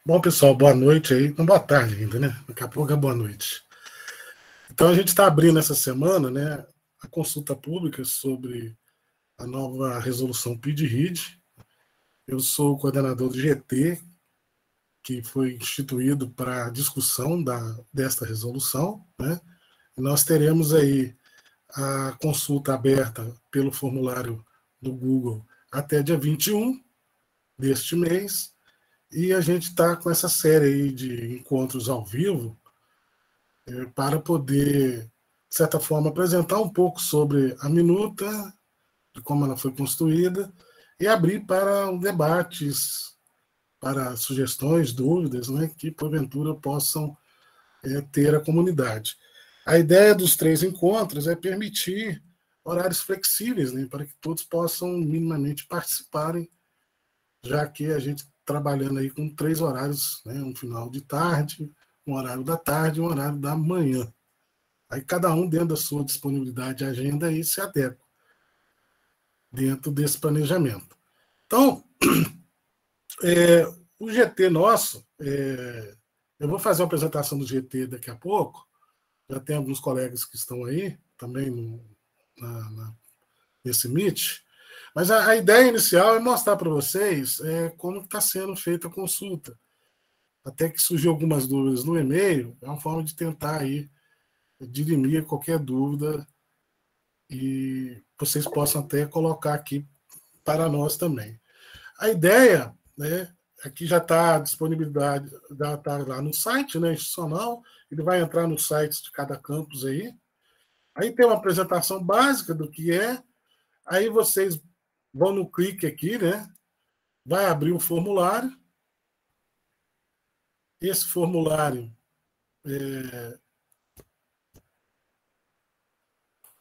Bom, pessoal, boa noite aí. Não, boa tarde ainda, né? Daqui a pouco é boa noite. Então, a gente está abrindo essa semana, né, a consulta pública sobre a nova resolução PID-RID. Eu sou o coordenador do GT, que foi instituído para a discussão desta resolução, né? E nós teremos aí a consulta aberta pelo formulário do Google até dia 21 deste mês. E a gente está com essa série aí de encontros ao vivo para poder, de certa forma, apresentar um pouco sobre a minuta, de como ela foi construída, e abrir para debates, para sugestões, dúvidas, né, que porventura possam ter a comunidade. A ideia dos 3 encontros é permitir horários flexíveis, né, para que todos possam minimamente participarem, já que a gente trabalhando aí com 3 horários, né, um final de tarde, um horário da tarde e um horário da manhã. Aí cada um, dentro da sua disponibilidade de agenda, aí se adequa dentro desse planejamento. Então, o GT nosso, eu vou fazer uma apresentação do GT daqui a pouco, já tem alguns colegas que estão aí também nesse Meet, mas a ideia inicial é mostrar para vocês como está sendo feita a consulta. Até que surgiu algumas dúvidas no e-mail, é uma forma de tentar aí dirimir qualquer dúvida e vocês possam até colocar aqui para nós também. A ideia, né, aqui já está a disponibilidade, já está lá no site, né, institucional, ele vai entrar nos sites de cada campus aí. Aí tem uma apresentação básica do que é, aí vocês vão no clique aqui, né, vai abrir o formulário. Esse formulário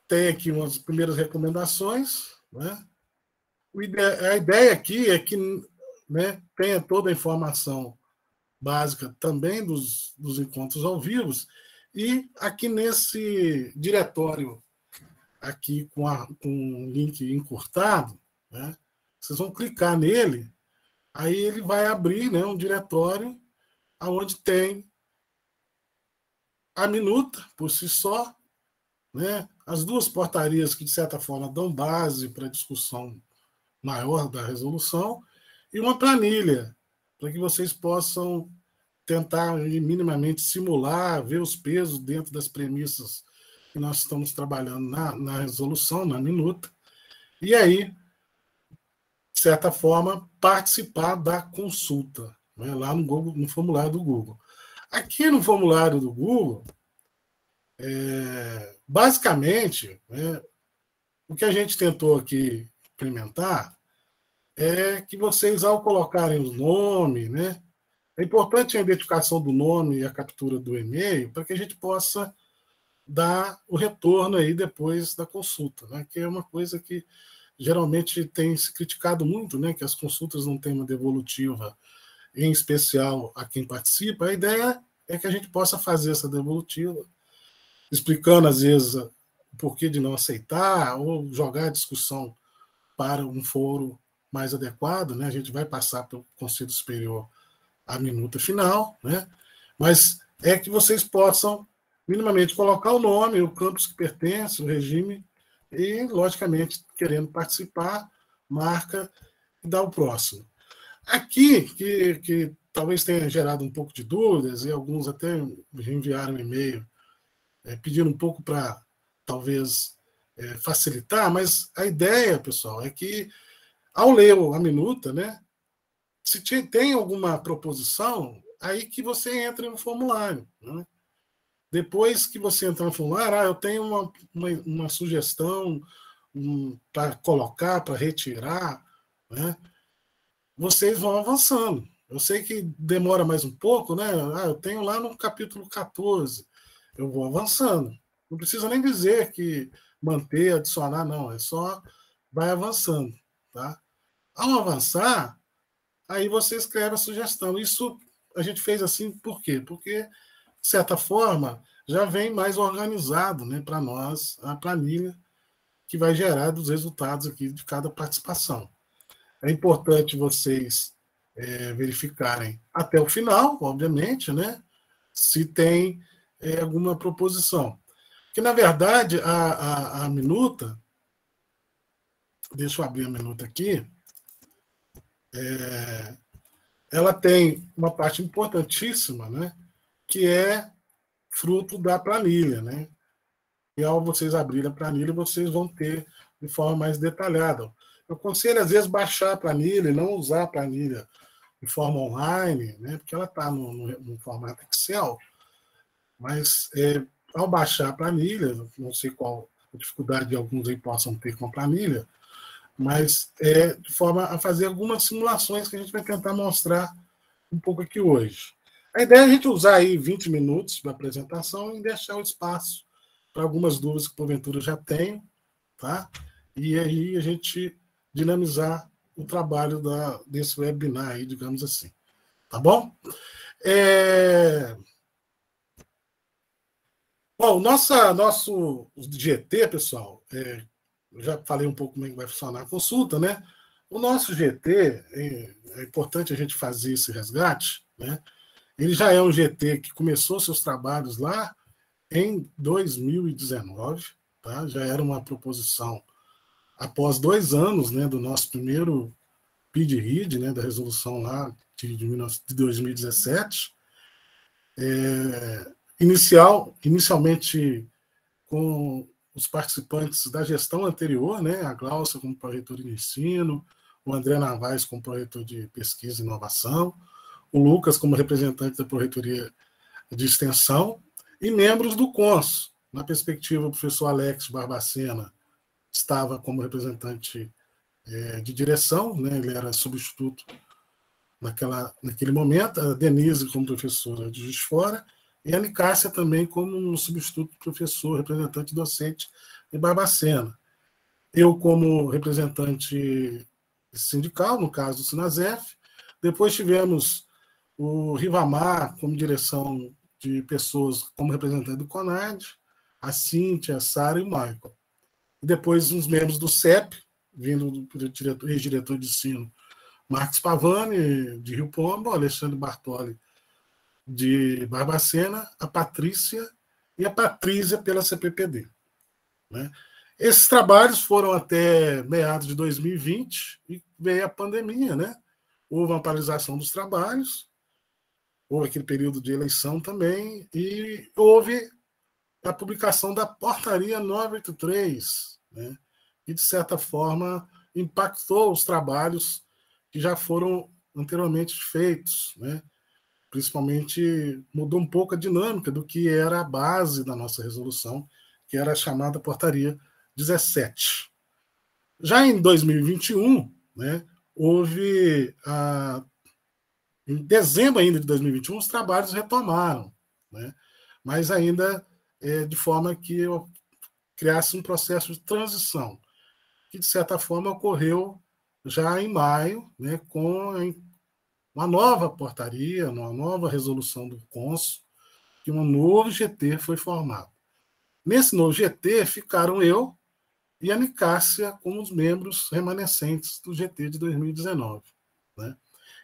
tem aqui umas primeiras recomendações, né? A ideia aqui é que, né, tenha toda a informação básica também dos encontros ao vivo, e aqui nesse diretório, aqui com um link encurtado, né, vocês vão clicar nele, aí ele vai abrir, né, um diretório onde tem a minuta por si só, né, as 2 portarias que, de certa forma, dão base para a discussão maior da resolução, e uma planilha, para que vocês possam tentar minimamente simular, ver os pesos dentro das premissas que nós estamos trabalhando na resolução, na minuta, e aí, de certa forma, participar da consulta, né, lá no Google, no formulário do Google. Aqui no formulário do Google, basicamente, né, o que a gente tentou aqui implementar é que vocês, ao colocarem o nome, né, é importante a identificação do nome e a captura do e-mail para que a gente possa dar o retorno aí depois da consulta, né, que é uma coisa que geralmente tem se criticado muito, né, que as consultas não têm uma devolutiva, em especial a quem participa. A ideia é que a gente possa fazer essa devolutiva, explicando às vezes o porquê de não aceitar ou jogar a discussão para um foro mais adequado, né? A gente vai passar pelo Conselho Superior a minuta final, né? Mas é que vocês possam minimamente colocar o nome, o campus que pertence, o regime, e, logicamente, querendo participar, marca e dá o próximo. Aqui, que talvez tenha gerado um pouco de dúvidas, e alguns até enviaram um e-mail pedindo um pouco para, talvez, facilitar, mas a ideia, pessoal, é que, ao ler a minuta, né, se tem alguma proposição, aí que você entra no formulário. Né? Depois que você entra no formulário, eu tenho uma sugestão para colocar, para retirar, né? Vocês vão avançando. Eu sei que demora mais um pouco, né? Eu tenho lá no capítulo 14, eu vou avançando. Não precisa nem dizer que manter, adicionar, não. É só vai avançando. Tá? Ao avançar, aí você escreve a sugestão. Isso a gente fez assim por quê? Porque, de certa forma, já vem mais organizado, né, para nós a planilha, que vai gerar dos resultados aqui de cada participação. É importante vocês verificarem até o final, obviamente, né, se tem alguma proposição. Porque, na verdade, a minuta, deixa eu abrir a minuta aqui, ela tem uma parte importantíssima, né, que é fruto da planilha, né? E ao vocês abrirem a planilha, vocês vão ter de forma mais detalhada. Eu aconselho, às vezes, baixar a planilha e não usar a planilha de forma online, né? Porque ela está no formato Excel, mas ao baixar a planilha, não sei qual a dificuldade de alguns aí possam ter com a planilha, mas de forma a fazer algumas simulações que a gente vai tentar mostrar um pouco aqui hoje. A ideia é a gente usar aí 20 minutos para apresentação e deixar o espaço para algumas dúvidas que porventura já tenho, tá? E aí a gente dinamizar o trabalho desse webinar aí, digamos assim. Tá bom? Bom, nosso GT, pessoal, eu já falei um pouco como é que vai funcionar a consulta, né? O nosso GT, é importante a gente fazer esse resgate, né? Ele já é um GT que começou seus trabalhos lá em 2019, tá? Já era uma proposição após 2 anos, né, do nosso primeiro PID-RID, né, da resolução lá de 2017. Inicialmente com os participantes da gestão anterior, né, a Glaucia como pró-reitor de ensino, o André Navais como pró-reitor de pesquisa e inovação, o Lucas como representante da pró-reitoria de extensão e membros do CONS. Na perspectiva, o professor Alex Barbacena estava como representante de direção, né, ele era substituto naquele momento, a Denise como professora de Juiz de Fora, e a Nicássia também como um substituto professor, representante docente de Barbacena. Eu como representante sindical, no caso do Sinasef. Depois tivemos o Rivamar como direção de pessoas como representante do CONAD, a Cíntia, a Sara e o Michael. E depois uns membros do CEP, vindo do ex-diretor de ensino Marcos Pavani, de Rio Pombo, Alexandre Bartoli, de Barbacena, a Patrícia e a Patrícia pela CPPD. Né? Esses trabalhos foram até meados de 2020 e veio a pandemia, né? Houve uma paralisação dos trabalhos, houve aquele período de eleição também, e houve a publicação da Portaria 983, né? Que, de certa forma, impactou os trabalhos que já foram anteriormente feitos, né? Principalmente mudou um pouco a dinâmica do que era a base da nossa resolução, que era a chamada Portaria 17. Já em 2021, né, houve, em dezembro ainda de 2021, os trabalhos retomaram, né, mas ainda de forma que eu criasse um processo de transição, que, de certa forma, ocorreu já em maio, né, com uma nova portaria, uma nova resolução do CONSO, que um novo GT foi formado. Nesse novo GT ficaram eu e a Nicássia como os membros remanescentes do GT de 2019. Né?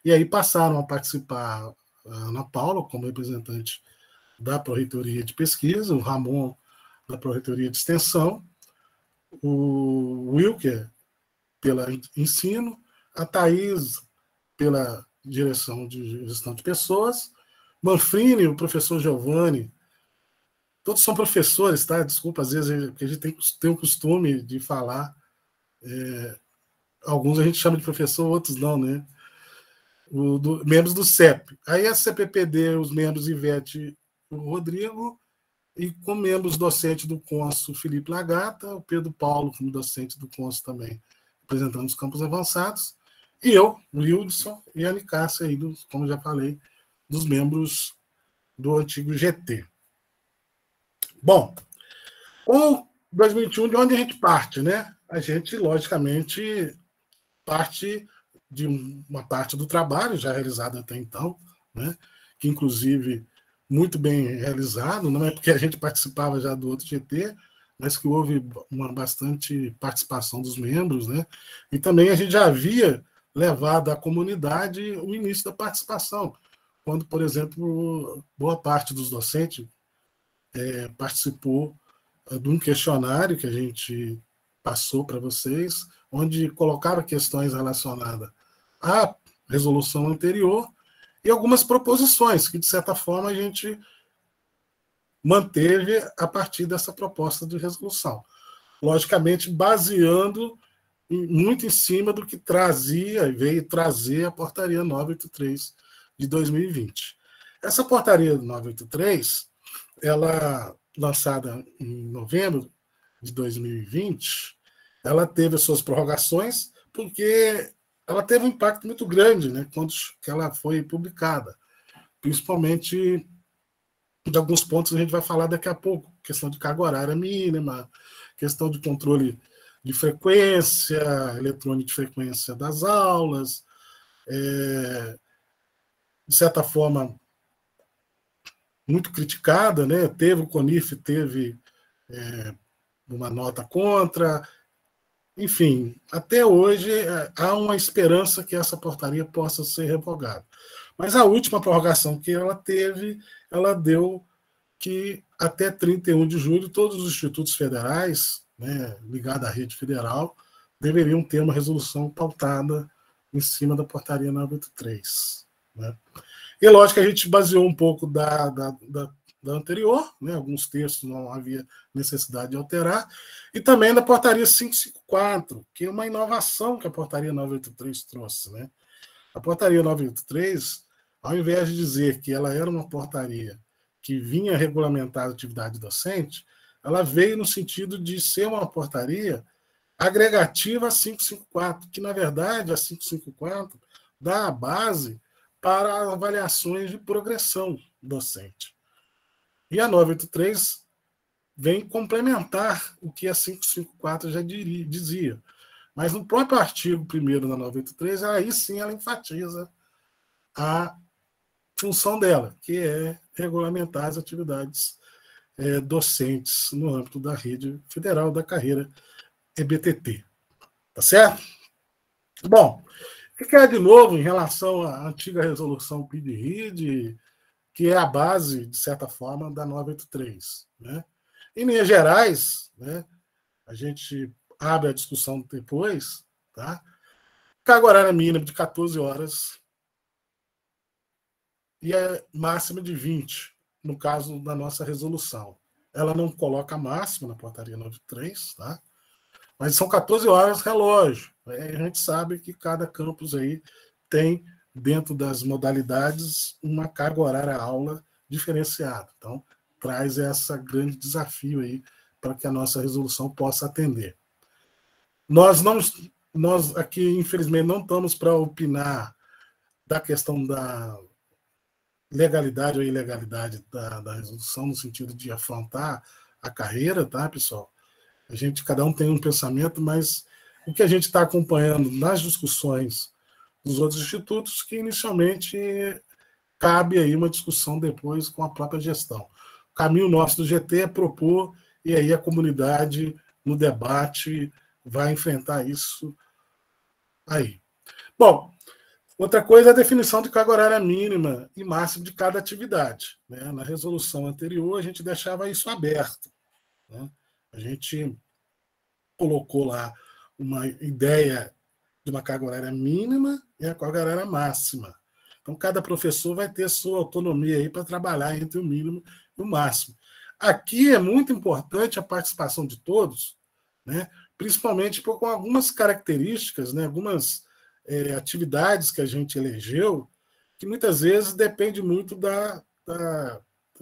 E aí passaram a participar a Ana Paula como representante da Pró-Reitoria de Pesquisa, o Ramon da Pró-Reitoria de Extensão, o Wilker pela Ensino, a Thaís pela Direção de Gestão de Pessoas, Manfrini, o professor Giovanni, todos são professores, tá? Desculpa, às vezes porque a gente tem o costume de falar, alguns a gente chama de professor, outros não, né? Membros do CEP. Aí a CPPD, os membros Ivete e o Rodrigo, e com membros docentes do CONSO, Felipe Lagata, o Pedro Paulo como docente do CONSO também, representando os campos avançados, e eu, o Wildson, e a Nicássia, aí, como já falei, dos membros do antigo GT. Bom, com 2021, de onde a gente parte, né? A gente, logicamente, parte de uma parte do trabalho já realizado até então, né? Que, inclusive, muito bem realizado, não é porque a gente participava já do outro GT, mas que houve uma bastante participação dos membros, né? E também a gente já havia levado à comunidade o início da participação, quando, por exemplo, boa parte dos docentes participou de um questionário que a gente passou para vocês, onde colocava questões relacionadas à resolução anterior e algumas proposições que, de certa forma, a gente manteve a partir dessa proposta de resolução. Logicamente, baseando muito em cima do que trazia e veio trazer a portaria 983 de 2020. Essa portaria 983, ela lançada em novembro de 2020, ela teve as suas prorrogações porque ela teve um impacto muito grande, né, quando ela foi publicada, principalmente de alguns pontos que a gente vai falar daqui a pouco, questão de carga horária mínima, questão de controle de frequência, eletrônica de frequência das aulas, de certa forma, muito criticada, né? Teve o CONIF, teve uma nota contra, enfim, até hoje há uma esperança que essa portaria possa ser revogada. Mas a última prorrogação que ela teve, ela deu que até 31 de julho todos os institutos federais, né, ligados à rede federal, deveriam ter uma resolução pautada em cima da portaria 983. Né? E lógico que a gente baseou um pouco da anterior, né, alguns textos não havia necessidade de alterar, e também da portaria 554, que é uma inovação que a portaria 983 trouxe. Né? A portaria 983, ao invés de dizer que ela era uma portaria que vinha regulamentar a atividade docente, ela veio no sentido de ser uma portaria agregativa a 554, que, na verdade, a 554 dá a base para avaliações de progressão docente. E a 983 vem complementar o que a 554 já dizia. Mas no próprio artigo 1º da 983, aí sim ela enfatiza a função dela, que é regulamentar as atividades docentes no âmbito da rede federal da carreira EBTT. Tá certo? Bom, o que é de novo em relação à antiga resolução PID-RID, que é a base, de certa forma, da 983. Né? Em linhas gerais, né, a gente abre a discussão depois, tá? Carga horária mínima de 14 horas e a máxima de 20, no caso da nossa resolução. Ela não coloca a máxima na portaria 93, tá? Mas são 14 horas relógio. A gente sabe que cada campus aí tem, dentro das modalidades, uma carga horária aula diferenciada. Então, traz esse grande desafio aí para que a nossa resolução possa atender. Nós aqui, infelizmente, não estamos para opinar da questão da legalidade ou ilegalidade da resolução, no sentido de afrontar a carreira, tá, pessoal? Cada um tem um pensamento, mas o que a gente está acompanhando nas discussões dos outros institutos, que inicialmente cabe aí uma discussão depois com a própria gestão. O caminho nosso do GT é propor, e aí a comunidade, no debate, vai enfrentar isso aí. Bom, outra coisa é a definição de carga horária mínima e máxima de cada atividade. Né? Na resolução anterior, a gente deixava isso aberto. Né? A gente colocou lá uma ideia de uma carga horária mínima e a carga horária máxima. Então, cada professor vai ter sua autonomia aí para trabalhar entre o mínimo e o máximo. Aqui é muito importante a participação de todos, né? Principalmente com algumas características, né? Algumas atividades que a gente elegeu, que muitas vezes depende muito da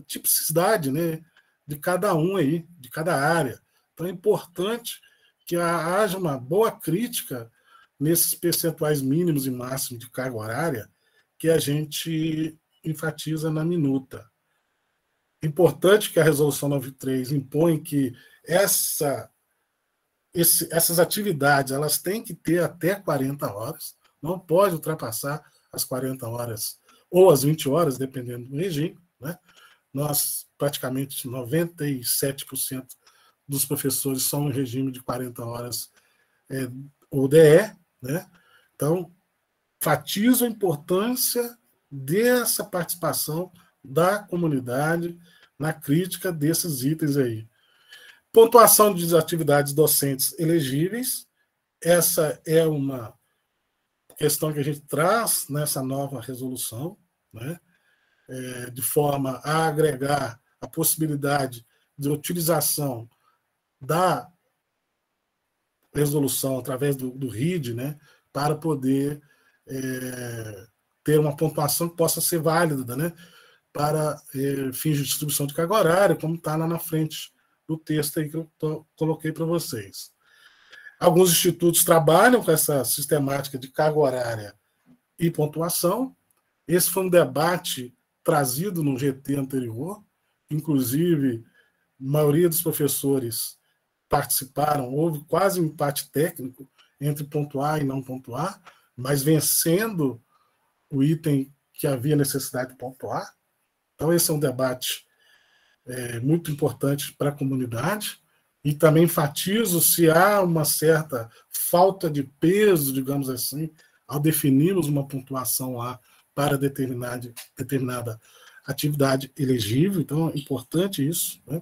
tipicidade, né? De cada um aí, de cada área. Então, é importante que haja uma boa crítica nesses percentuais mínimos e máximos de carga horária que a gente enfatiza na minuta. É importante que a Resolução 93 impõe que essas atividades elas têm que ter até 40 horas, não pode ultrapassar as 40 horas ou as 20 horas, dependendo do regime. Né? Nós, praticamente 97% dos professores são em regime de 40 horas ODE, né? Então, enfatizo a importância dessa participação da comunidade na crítica desses itens aí. Pontuação de atividades docentes elegíveis. Essa é uma questão que a gente traz nessa nova resolução, né? De forma a agregar a possibilidade de utilização da resolução através do RID, né? Para poder ter uma pontuação que possa ser válida, né? Para fins de distribuição de carga horária, como está lá na frente do texto aí que eu coloquei para vocês. Alguns institutos trabalham com essa sistemática de carga horária e pontuação. Esse foi um debate trazido no GT anterior, inclusive a maioria dos professores participaram, houve quase um empate técnico entre pontuar e não pontuar, mas vencendo o item que havia necessidade de pontuar. Então, esse é um debate muito importante para a comunidade, e também enfatizo se há uma certa falta de peso, digamos assim, ao definirmos uma pontuação lá para determinada atividade elegível. Então, é importante isso, né?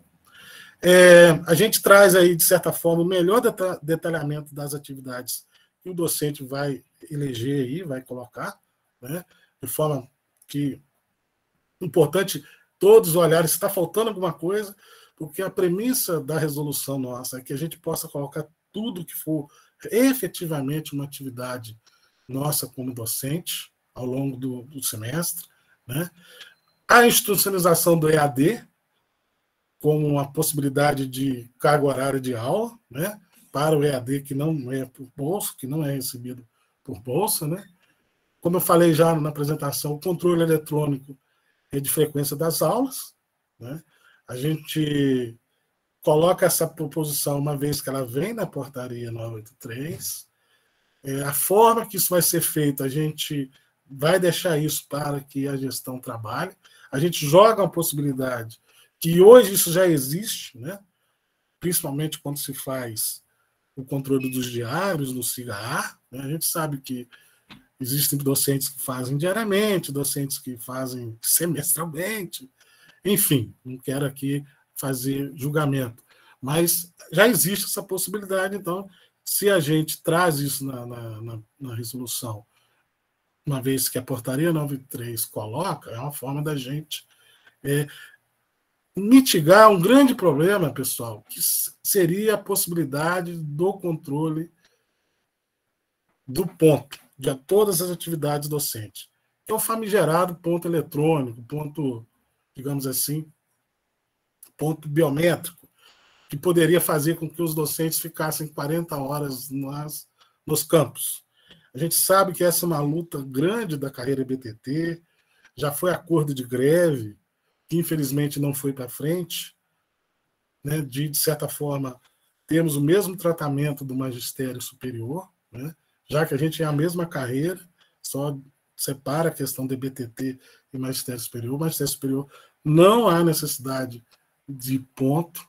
A gente traz aí, de certa forma, o melhor detalhamento das atividades que o docente vai eleger aí, vai colocar, né? De forma que importante todos olharem se está faltando alguma coisa, porque a premissa da resolução nossa é que a gente possa colocar tudo que for efetivamente uma atividade nossa como docente ao longo do semestre, né? A institucionalização do EAD como uma possibilidade de carga horária de aula, né? Para o EAD que não é por bolsa, que não é recebido por bolsa, né? Como eu falei já na apresentação, o controle eletrônico de frequência das aulas, né? A gente coloca essa proposição uma vez que ela vem na portaria 983. A forma que isso vai ser feito, a gente vai deixar isso para que a gestão trabalhe. A gente joga uma possibilidade que hoje isso já existe, né? Principalmente quando se faz o controle dos diários no SIGA-A, né? A gente sabe que existem docentes que fazem diariamente, docentes que fazem semestralmente, enfim, não quero aqui fazer julgamento, mas já existe essa possibilidade. Então, se a gente traz isso na resolução, uma vez que a portaria 93 coloca, é uma forma da gente mitigar um grande problema, pessoal, que seria a possibilidade do controle do ponto de todas as atividades docentes. É o famigerado ponto eletrônico, ponto, digamos assim, ponto biométrico, que poderia fazer com que os docentes ficassem 40 horas nos campos. A gente sabe que essa é uma luta grande da carreira BTT, já foi acordo de greve, que infelizmente não foi para frente, né, de certa forma, termos o mesmo tratamento do magistério superior, né, já que a gente é a mesma carreira, só separa a questão de BTT e magistério superior. O magistério superior não há necessidade de ponto.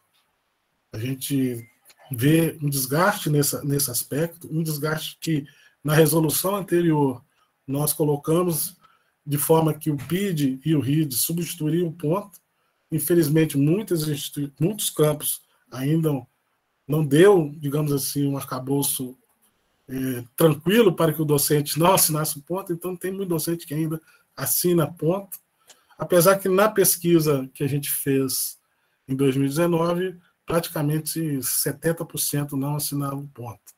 A gente vê um desgaste nesse aspecto, um desgaste que na resolução anterior nós colocamos de forma que o PID e o RID substituiriam o ponto. Infelizmente, muitos campos ainda não deu, digamos assim, um arcabouço tranquilo para que o docente não assinasse o ponto, então tem muito docente que ainda assina ponto, apesar que na pesquisa que a gente fez em 2019, praticamente 70% não assinavam o ponto.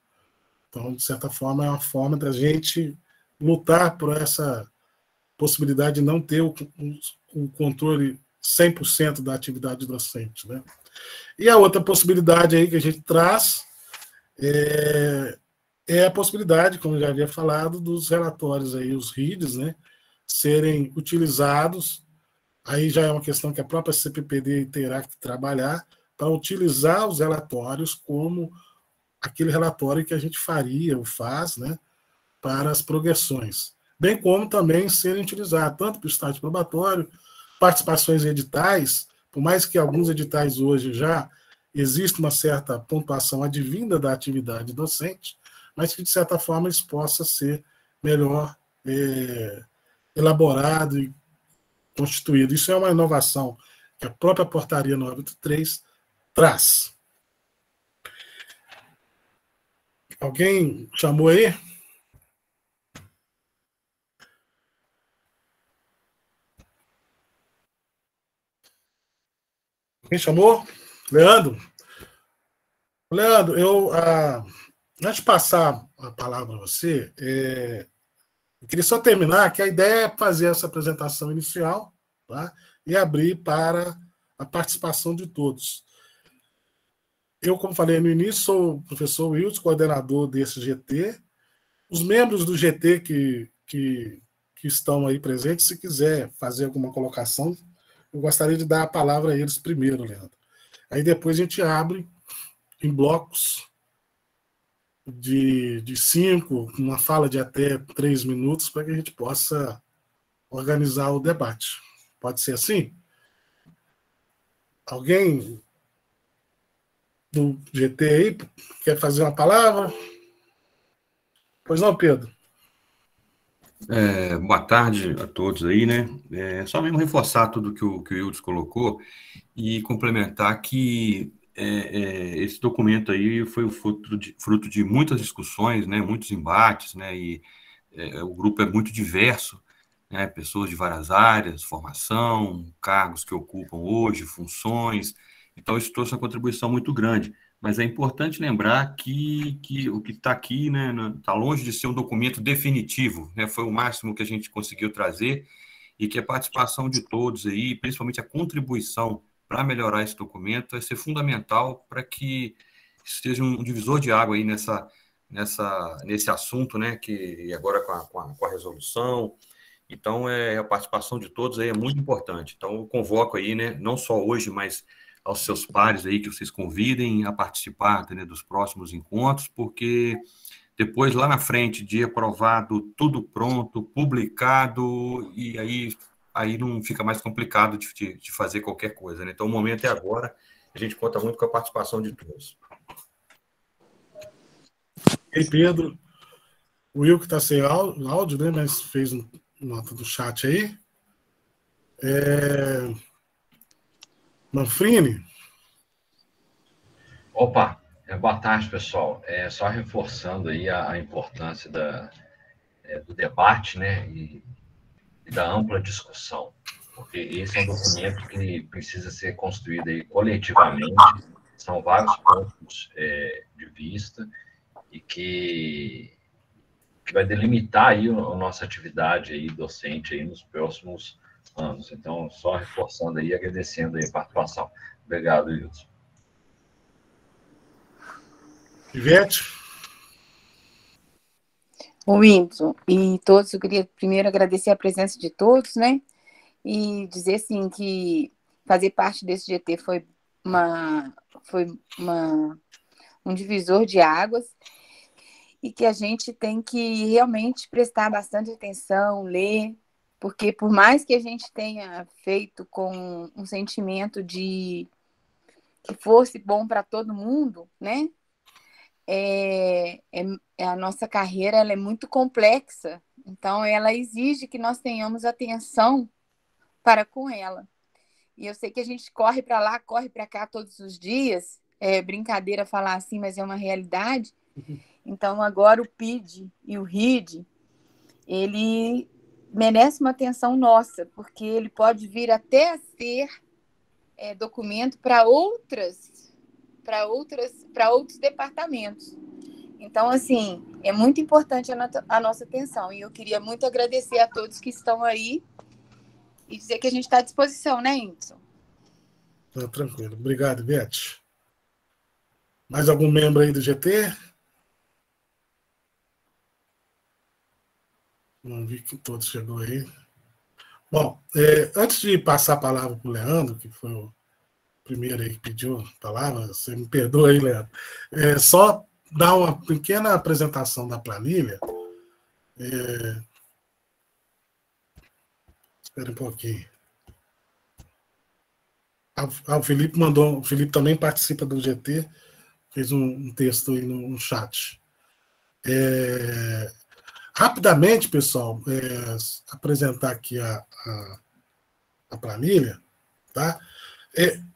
Então, de certa forma, é uma forma da gente lutar por essa possibilidade de não ter o controle 100% da atividade docente, né? E a outra possibilidade aí que a gente traz é a possibilidade, como eu já havia falado, dos relatórios aí, os RIDs, né, serem utilizados. Aí já é uma questão que a própria CPPD terá que trabalhar para utilizar os relatórios como aquele relatório que a gente faria ou faz, né, para as progressões, bem como também serem utilizados tanto para o estágio probatório, participações em editais, por mais que alguns editais hoje já existe uma certa pontuação advinda da atividade docente, mas que, de certa forma, isso possa ser melhor elaborado e constituído. Isso é uma inovação que a própria portaria 983 traz. Alguém chamou aí? Quem chamou? Leandro? Leandro, antes de passar a palavra a você, eu queria só terminar que a ideia é fazer essa apresentação inicial, tá? E abrir para a participação de todos. Eu, como falei no início, sou o professor Wilson, coordenador desse GT. Os membros do GT que estão aí presentes, se quiser fazer alguma colocação, eu gostaria de dar a palavra a eles primeiro, Leandro. Aí depois a gente abre em blocos de 5, uma fala de até 3 minutos, para que a gente possa organizar o debate. Pode ser assim? Alguém do GT aí quer fazer uma palavra? Pois não, Pedro? Boa tarde a todos aí, né? Só mesmo reforçar tudo que o Wildes colocou e complementar que esse documento aí foi o fruto de muitas discussões, né? Muitos embates, né? E o grupo é muito diverso, né? Pessoas de várias áreas, formação, cargos que ocupam hoje, funções. Então, isso trouxe uma contribuição muito grande. Mas é importante lembrar que o que está aqui, né, está longe de ser um documento definitivo, né? Foi o máximo que a gente conseguiu trazer e que a participação de todos aí, principalmente a contribuição para melhorar esse documento, vai ser fundamental para que seja um divisor de água aí nesse assunto, né? Que agora com a resolução. Então, a participação de todos aí é muito importante. Então, eu convoco aí, né, não só hoje, mas aos seus pares aí, que vocês convidem a participar, né, dos próximos encontros, porque depois, lá na frente, de aprovado, tudo pronto, publicado, e aí não fica mais complicado de fazer qualquer coisa, né? Então, o momento é agora, a gente conta muito com a participação de todos. E Pedro, o Will que está sem áudio, né, mas fez nota do chat aí. Manfrini? Opa, boa tarde, pessoal. Só reforçando aí a importância do debate, né, e da ampla discussão, porque esse é um documento que precisa ser construído aí coletivamente, são vários pontos de vista e que vai delimitar aí a nossa atividade aí docente aí nos próximos anos. Então, só reforçando aí, agradecendo aí a participação. Obrigado, Wilson. Ivete? O Whindersson e todos, eu queria primeiro agradecer a presença de todos, né? E dizer, assim, que fazer parte desse GT foi um divisor de águas e que a gente tem que realmente prestar bastante atenção, ler, porque por mais que a gente tenha feito com um sentimento de que fosse bom para todo mundo, né? A nossa carreira ela é muito complexa, então ela exige que nós tenhamos atenção para com ela. E eu sei que a gente corre para lá, corre para cá todos os dias, é brincadeira falar assim, mas é uma realidade. Então agora o PID e o RID, ele merece uma atenção nossa, porque ele pode vir até a ser documento para outros departamentos. Então, assim, é muito importante a nossa atenção. E eu queria muito agradecer a todos que estão aí e dizer que a gente está à disposição, né, Whindersson? Tranquilo. Obrigado, Ivete. Mais algum membro aí do GT? Não vi que todos chegou aí. Bom, antes de passar a palavra para o Leandro, que foi o primeiro aí que pediu a palavra, você me perdoa aí, Leandro. Só dar uma pequena apresentação da planilha. Espera um pouquinho. O Felipe mandou, o Felipe também participa do GT, fez um texto aí no chat. Rapidamente, pessoal, apresentar aqui a planilha, tá?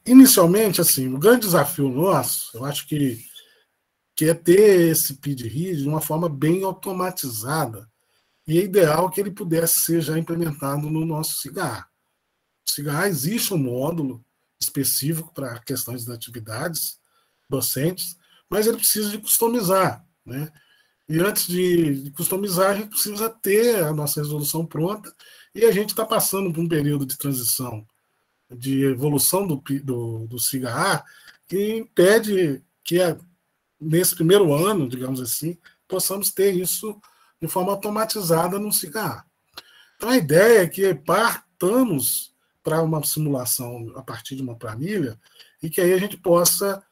Inicialmente, assim, o grande desafio nosso, eu acho que é ter esse PID-RID de uma forma bem automatizada, e é ideal que ele pudesse ser já implementado no nosso SIGA. No SIGA existe um módulo específico para questões de atividades docentes, mas ele precisa de customizar, né? E antes de customizar, a gente precisa ter a nossa resolução pronta, e a gente está passando por um período de transição, de evolução do SIGA, que impede que nesse primeiro ano, digamos assim, possamos ter isso de forma automatizada no SIGA. Então, a ideia é que partamos para uma simulação a partir de uma planilha e que aí a gente possa,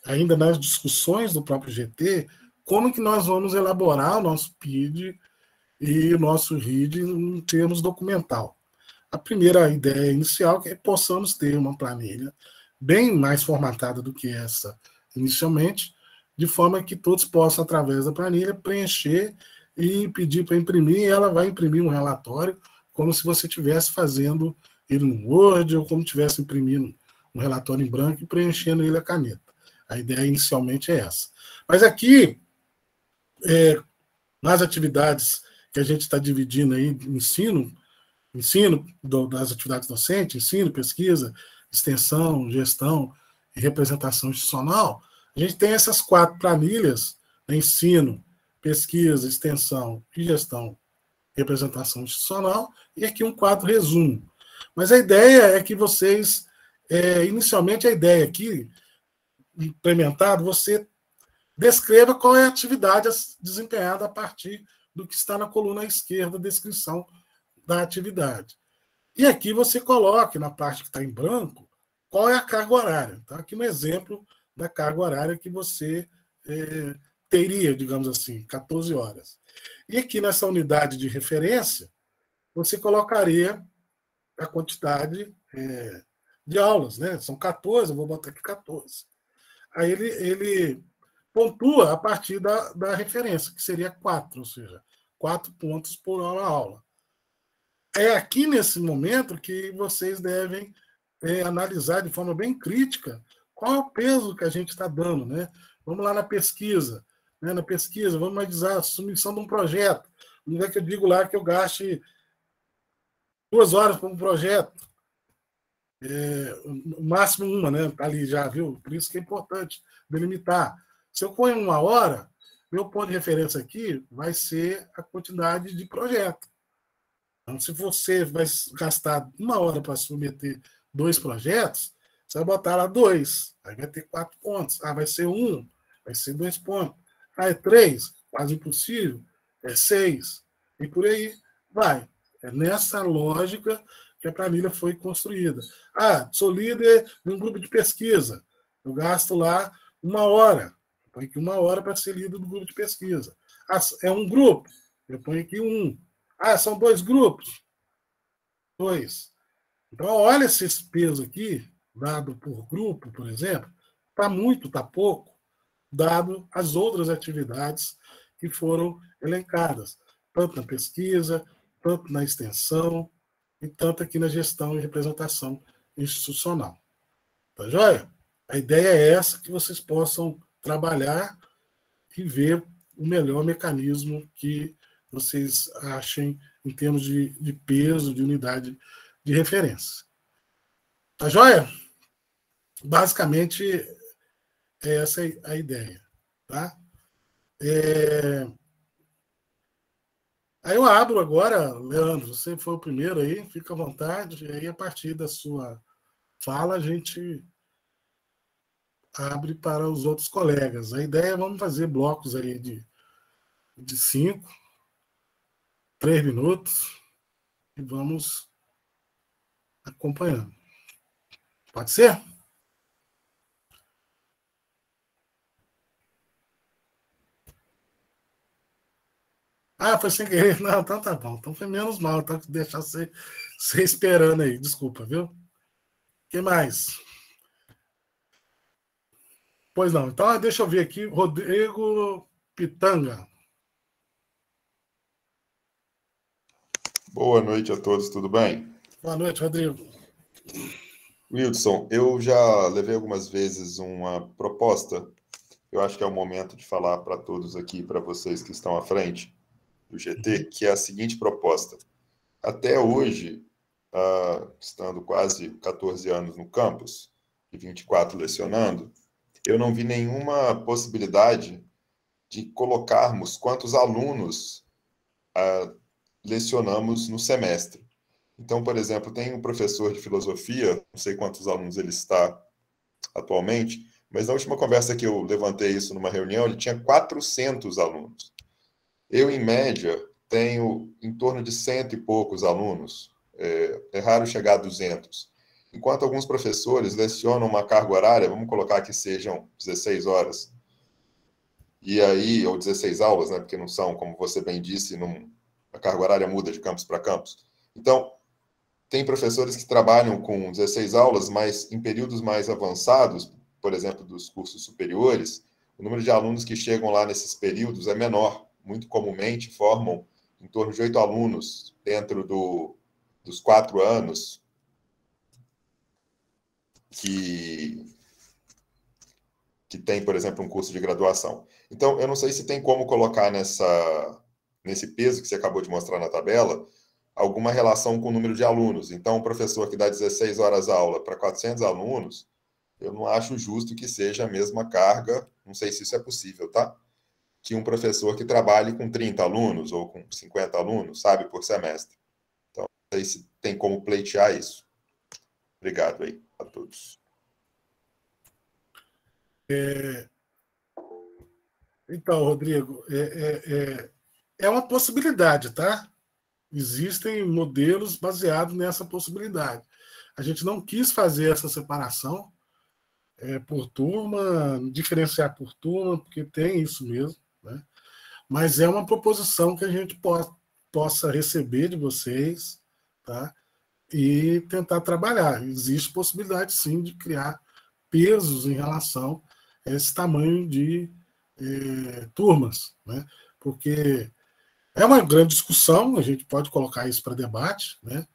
ainda nas discussões do próprio GT, como que nós vamos elaborar o nosso PID e o nosso RID em termos documental. A primeira ideia inicial é que possamos ter uma planilha bem mais formatada do que essa inicialmente, de forma que todos possam, através da planilha, preencher e pedir para imprimir, e ela vai imprimir um relatório como se você estivesse fazendo ele no Word ou como estivesse imprimindo um relatório em branco e preenchendo ele a caneta. A ideia inicialmente é essa. Mas aqui, nas atividades que a gente está dividindo aí, ensino das atividades docentes, ensino, pesquisa, extensão, gestão e representação institucional, a gente tem essas 4 planilhas, né, ensino, pesquisa, extensão e gestão, representação institucional, e aqui um quadro resumo. Mas a ideia é que vocês, inicialmente a ideia aqui, implementado, você descreva qual é a atividade desempenhada a partir do que está na coluna esquerda, descrição da atividade. E aqui você coloque, na parte que está em branco, qual é a carga horária. Tá? Aqui no exemplo da carga horária que você teria, digamos assim, 14 horas. E aqui nessa unidade de referência, você colocaria a quantidade de aulas, né? São 14, eu vou botar aqui 14. Aí ele pontua a partir da referência, que seria 4, ou seja, 4 pontos por aula. É aqui nesse momento que vocês devem analisar de forma bem crítica qual é o peso que a gente está dando, né? Vamos lá na pesquisa. Né? Na pesquisa, vamos analisar a submissão de um projeto. Não é que eu digo lá que eu gaste 2 horas para um projeto. No máximo 1, né? Está ali já, viu? Por isso que é importante delimitar. Se eu ponho 1 hora, meu ponto de referência aqui vai ser a quantidade de projeto. Então, se você vai gastar 1 hora para submeter 2 projetos, você vai botar lá 2. Aí vai ter 4 pontos. Vai ser 1, vai ser 2 pontos. É 3, quase impossível. É 6. E por aí vai. É nessa lógica que a planilha foi construída. Sou líder de um grupo de pesquisa. Eu gasto lá 1 hora. Eu ponho aqui 1 hora para ser líder do grupo de pesquisa. É um grupo. Eu ponho aqui 1. São 2 grupos. 2. Então, olha esse peso aqui, dado por grupo, por exemplo, está muito, está pouco, dado as outras atividades que foram elencadas, tanto na pesquisa, tanto na extensão, e tanto aqui na gestão e representação institucional. Tá joia? A ideia é essa, que vocês possam trabalhar e ver o melhor mecanismo que vocês achem em termos de peso, de unidade de referência. Tá joia? Basicamente, essa é a ideia. Tá? Aí eu abro agora, Leandro, você foi o primeiro aí, fica à vontade, e aí a partir da sua fala a gente abre para os outros colegas. A ideia é vamos fazer blocos aí de 5, 3 minutos e vamos acompanhando. Pode ser? Foi sem querer. Não, então tá bom. Então foi menos mal. Então deixar você esperando aí. Desculpa, viu? O que mais? Pois não. Então, deixa eu ver aqui. Rodrigo Pitanga. Boa noite a todos, tudo bem? Boa noite, Rodrigo. Wilson, eu já levei algumas vezes uma proposta. Eu acho que é o momento de falar para todos aqui, para vocês que estão à frente do GT, que é a seguinte proposta. Até hoje, estando quase 14 anos no campus, e 24 lecionando, eu não vi nenhuma possibilidade de colocarmos quantos alunos lecionamos no semestre. Então, por exemplo, tem um professor de filosofia, não sei quantos alunos ele está atualmente, mas na última conversa que eu levantei isso numa reunião, ele tinha 400 alunos. Eu, em média, tenho em torno de 100 e poucos alunos. É raro chegar a 200. Enquanto alguns professores lecionam uma carga horária, vamos colocar que sejam 16 horas, e aí, ou 16 aulas, né, porque não são, como você bem disse, a carga horária muda de campus para campus. Então, tem professores que trabalham com 16 aulas, mas em períodos mais avançados, por exemplo, dos cursos superiores, o número de alunos que chegam lá nesses períodos é menor. Muito comumente formam em torno de 8 alunos dentro dos 4 anos que tem, por exemplo, um curso de graduação. Então, eu não sei se tem como colocar nesse peso que você acabou de mostrar na tabela, alguma relação com o número de alunos. Então, um professor que dá 16 horas aula para 400 alunos, eu não acho justo que seja a mesma carga, não sei se isso é possível, tá? Que um professor que trabalhe com 30 alunos ou com 50 alunos, sabe, por semestre. Então, não sei se tem como pleitear isso. Obrigado aí a todos. Então, Rodrigo, é uma possibilidade, tá? Existem modelos baseados nessa possibilidade. A gente não quis fazer essa separação por turma, diferenciar por turma, porque tem isso mesmo, né? Mas é uma proposição que a gente possa receber de vocês, tá? E tentar trabalhar. Existe possibilidade, sim, de criar pesos em relação a esse tamanho de turmas, né? Porque é uma grande discussão, a gente pode colocar isso para debate, né?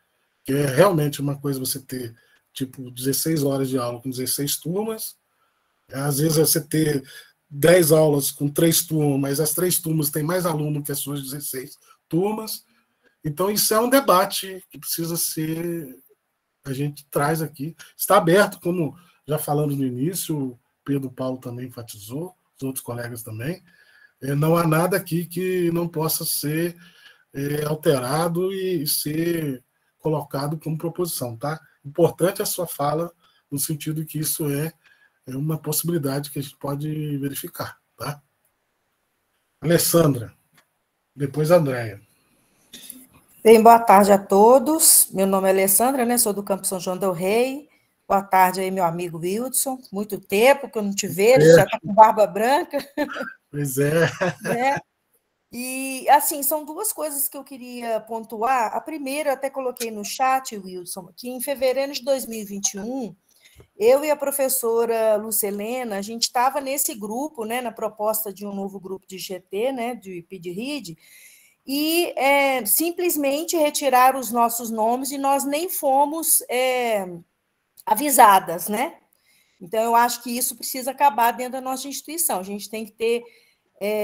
Que é realmente uma coisa você ter, tipo, 16 horas de aula com 16 turmas, às vezes você ter 10 aulas com 3 turmas, mas as 3 turmas têm mais aluno que as suas 16 turmas. Então, isso é um debate que precisa ser, a gente traz aqui. Está aberto, como já falamos no início, o Pedro Paulo também enfatizou, os outros colegas também. Não há nada aqui que não possa ser alterado e ser colocado como proposição, tá? Importante a sua fala, no sentido que isso é uma possibilidade que a gente pode verificar, tá? Alessandra, depois a Andréia. Bem, boa tarde a todos. Meu nome é Alessandra, né? Sou do Campo São João del Rei. Boa tarde aí, meu amigo Wilson. Muito tempo que eu não te vejo, já está com barba branca. Pois é. Né? E, assim, são duas coisas que eu queria pontuar. A primeira, eu até coloquei no chat, Wilson, que em fevereiro de 2021, eu e a professora Lucelena, a gente estava nesse grupo, né, na proposta de um novo grupo de GT, né, de PID-RID, e simplesmente retiraram os nossos nomes e nós nem fomos avisadas, né? Então, eu acho que isso precisa acabar dentro da nossa instituição. A gente tem que ter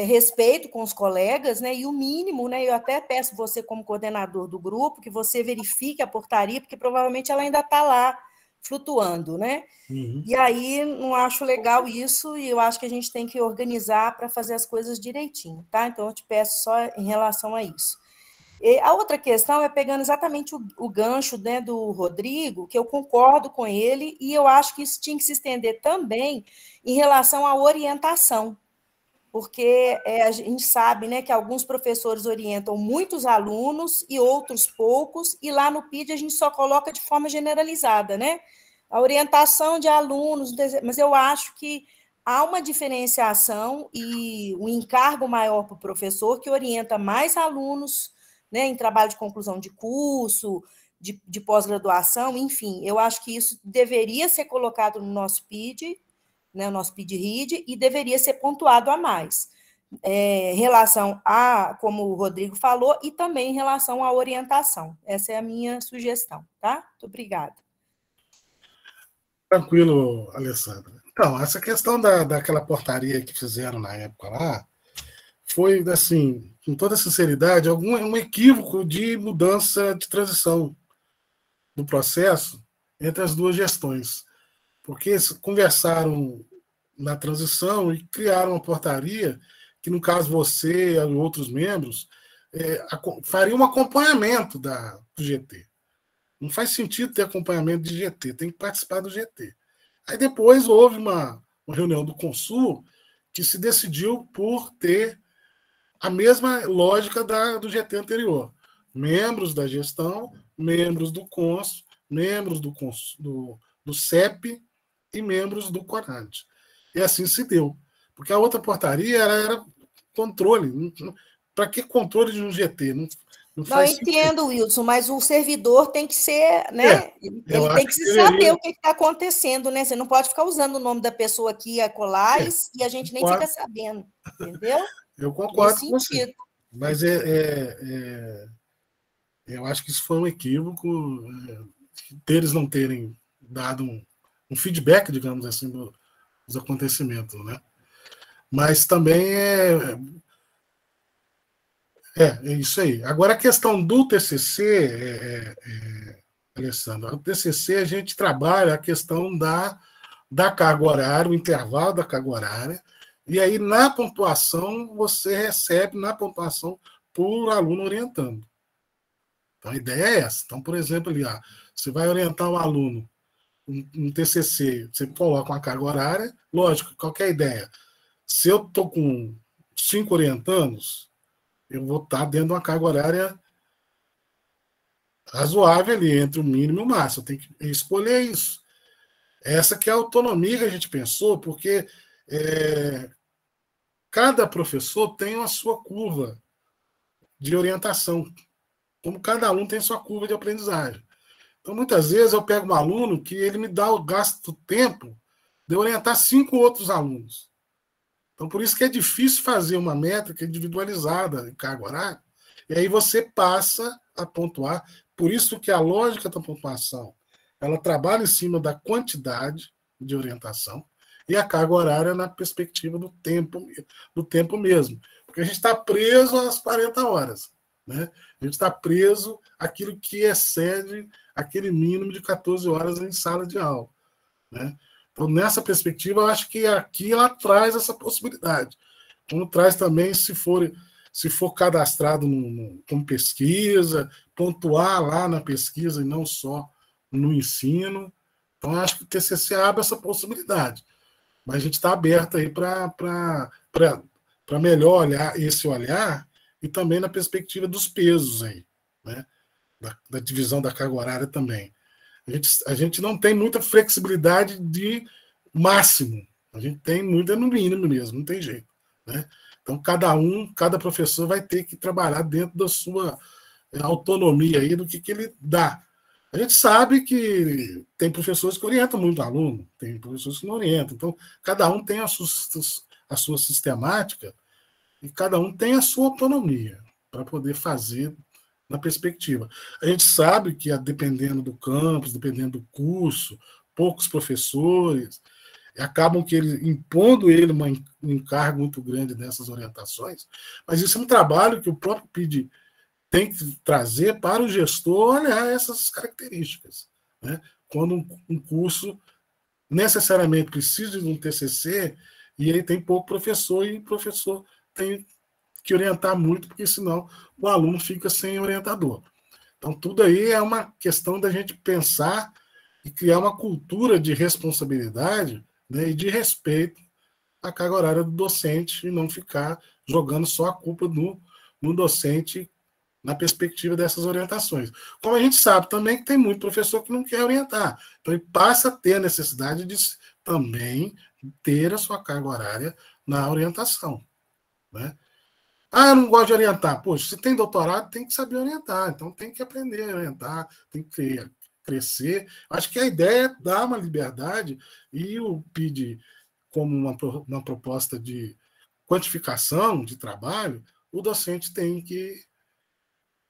respeito com os colegas, né? E o mínimo, né? Eu até peço você, como coordenador do grupo, que você verifique a portaria, porque provavelmente ela ainda está lá flutuando, né? Uhum. E aí não acho legal isso, e eu acho que a gente tem que organizar para fazer as coisas direitinho, tá? Então, eu te peço só em relação a isso. E a outra questão é pegando exatamente o gancho, né, do Rodrigo, que eu concordo com ele, e eu acho que isso tinha que se estender também em relação à orientação, porque a gente sabe, né, que alguns professores orientam muitos alunos e outros poucos, e lá no PID a gente só coloca de forma generalizada, né? A orientação de alunos, mas eu acho que há uma diferenciação e um encargo maior para o professor que orienta mais alunos, né, em trabalho de conclusão de curso, de pós-graduação, enfim, eu acho que isso deveria ser colocado no nosso PID, né, o nosso PID-RID, e deveria ser pontuado a mais. Em relação a, como o Rodrigo falou, e também em relação à orientação. Essa é a minha sugestão, tá? Muito obrigada. Tranquilo, Alessandra. Então, essa questão daquela portaria que fizeram na época lá, foi, assim, com toda sinceridade, um equívoco de mudança de transição do processo entre as duas gestões. Porque eles conversaram na transição e criaram uma portaria que, no caso, você e outros membros fariam um acompanhamento do GT. Não faz sentido ter acompanhamento de GT, tem que participar do GT. Aí depois houve uma reunião do Consul que se decidiu por ter a mesma lógica do GT anterior. Membros da gestão, membros do CONS, membros do CEP e membros do CONAD. E assim se deu. Porque a outra portaria era controle. Para que controle de um GT? Não eu entendo, Wilson, mas o servidor tem que ser, né? Ele tem que saber o que está acontecendo, né? Você não pode ficar usando o nome da pessoa aqui, acolá, e a gente nem fica sabendo, entendeu? Eu concordo com você. Mas eu acho que isso foi um equívoco, deles não terem dado um feedback, digamos assim, dos acontecimentos, né? Mas também é isso aí. Agora, a questão do TCC, Alessandro, o TCC a gente trabalha a questão da carga horária, o intervalo da carga horária, e aí na pontuação você recebe na pontuação por aluno orientando. Então, a ideia é essa. Então, por exemplo, ali, você vai orientar um aluno um TCC, você coloca uma carga horária, lógico, qualquer ideia. Se eu estou com 5 orientandos, eu vou estar dentro de uma carga horária razoável ali, entre o mínimo e o máximo. Eu tenho que escolher isso. Essa que é a autonomia que a gente pensou, porque cada professor tem a sua curva de orientação, como cada aluno tem sua curva de aprendizagem. Então, muitas vezes, eu pego um aluno que ele me dá o gasto tempo de orientar 5 outros alunos. Então, por isso que é difícil fazer uma métrica individualizada em carga horária, e aí você passa a pontuar. Por isso que a lógica da pontuação, ela trabalha em cima da quantidade de orientação e a carga horária na perspectiva do tempo mesmo. Porque a gente está preso às 40 horas. Né? A gente está preso àquilo que excede aquele mínimo de 14 horas em sala de aula. Né? Então, nessa perspectiva, eu acho que aqui ela traz essa possibilidade. Como traz também, se for cadastrado como pesquisa, pontuar lá na pesquisa e não só no ensino. Então, eu acho que o TCC abre essa possibilidade. Mas a gente está aberto aí para melhor olhar esse olhar e também na perspectiva dos pesos aí, né? Da divisão da carga horária também. A gente não tem muita flexibilidade de máximo. A gente tem muita no mínimo mesmo, não tem jeito. Né? Então, cada professor vai ter que trabalhar dentro da sua autonomia aí, do que ele dá. A gente sabe que tem professores que orientam muito aluno, tem professores que não orientam. Então, cada um tem a sua sistemática e cada um tem a sua autonomia para poder fazer na perspectiva. A gente sabe que, dependendo do campus, dependendo do curso, poucos professores acabam impondo ele um encargo muito grande dessas orientações, mas isso é um trabalho que o próprio PID tem que trazer para o gestor olhar essas características. Né? Quando um curso necessariamente precisa de um TCC e ele tem pouco professor e o professor tem que orientar muito, porque senão o aluno fica sem orientador. Então, tudo aí é uma questão da gente pensar e criar uma cultura de responsabilidade, né, e de respeito à carga horária do docente e não ficar jogando só a culpa no docente na perspectiva dessas orientações. Como a gente sabe também que tem muito professor que não quer orientar. Então, ele passa a ter a necessidade de também ter a sua carga horária na orientação. Né? Eu não gosto de orientar. Poxa, se tem doutorado, tem que saber orientar. Então, tem que aprender a orientar, tem que crescer. Acho que a ideia é dar uma liberdade e o PID, como uma proposta de quantificação de trabalho, o docente tem que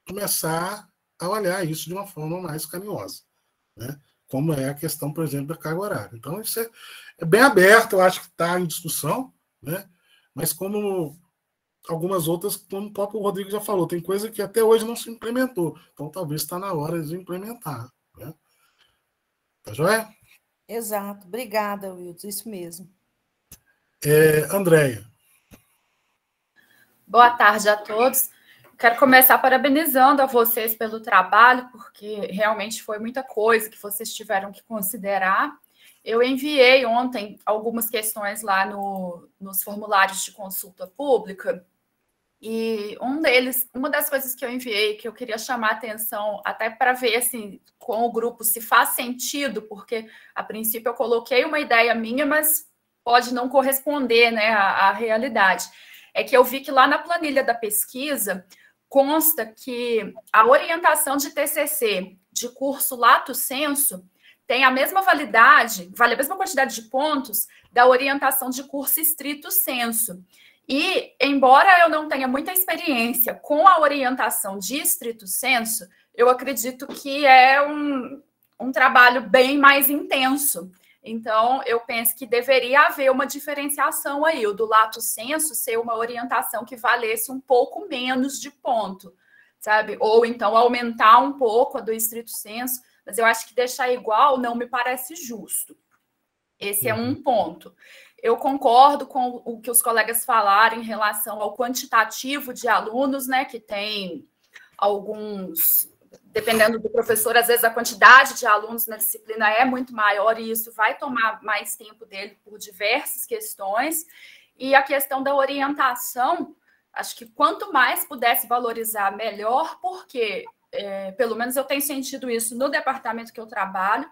começar a olhar isso de uma forma mais carinhosa, né? Como é a questão, por exemplo, da carga horária. Então, isso é bem aberto, eu acho que está em discussão, né? Mas como algumas outras, como o próprio Rodrigo já falou, tem coisa que até hoje não se implementou. Então, talvez está na hora de implementar, né? Tá joia? Exato. Obrigada, Wilton. Isso mesmo. Andréia. Boa tarde a todos. Quero começar parabenizando a vocês pelo trabalho, porque realmente foi muita coisa que vocês tiveram que considerar. Eu enviei ontem algumas questões lá nos formulários de consulta pública, e uma das coisas que eu enviei, que eu queria chamar a atenção, até para ver assim, com o grupo se faz sentido, porque a princípio eu coloquei uma ideia minha, mas pode não corresponder, né, à realidade. É que eu vi que lá na planilha da pesquisa consta que a orientação de TCC de curso lato sensu tem a mesma validade, vale a mesma quantidade de pontos da orientação de curso estrito sensu. E, embora eu não tenha muita experiência com a orientação de estrito sensu, eu acredito que é um trabalho bem mais intenso. Então, eu penso que deveria haver uma diferenciação aí, o do lato sensu ser uma orientação que valesse um pouco menos de ponto, sabe? Ou então aumentar um pouco a do estrito sensu, mas eu acho que deixar igual não me parece justo. Esse é um ponto. Eu concordo com o que os colegas falaram em relação ao quantitativo de alunos, né, que tem alguns... Dependendo do professor, às vezes a quantidade de alunos na disciplina é muito maior e isso vai tomar mais tempo dele por diversas questões. E a questão da orientação, acho que quanto mais pudesse valorizar, melhor, porque, pelo menos eu tenho sentido isso no departamento que eu trabalho,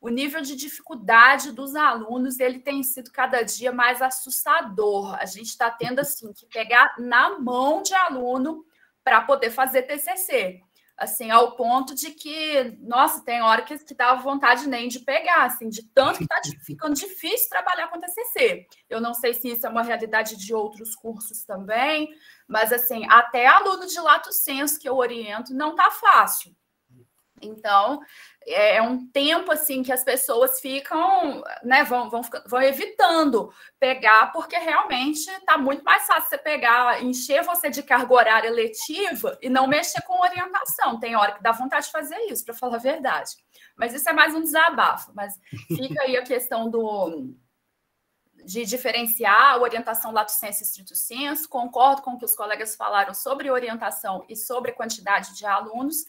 o nível de dificuldade dos alunos ele tem sido cada dia mais assustador. A gente está tendo assim, que pegar na mão de aluno para poder fazer TCC. Assim, ao ponto de que, nossa, tem hora que dá vontade nem de pegar, assim, de tanto que está ficando difícil trabalhar com TCC. Eu não sei se isso é uma realidade de outros cursos também, mas, assim, até aluno de lato sensu que eu oriento não está fácil. Então, é um tempo, assim, que as pessoas ficam, né, vão evitando pegar, porque realmente está muito mais fácil você pegar, encher você de carga horária letiva e não mexer com orientação. Tem hora que dá vontade de fazer isso, para falar a verdade. Mas isso é mais um desabafo. Mas fica aí a questão de diferenciar a orientação lato sensu e estrito sensu. Concordo com o que os colegas falaram sobre orientação e sobre quantidade de alunos.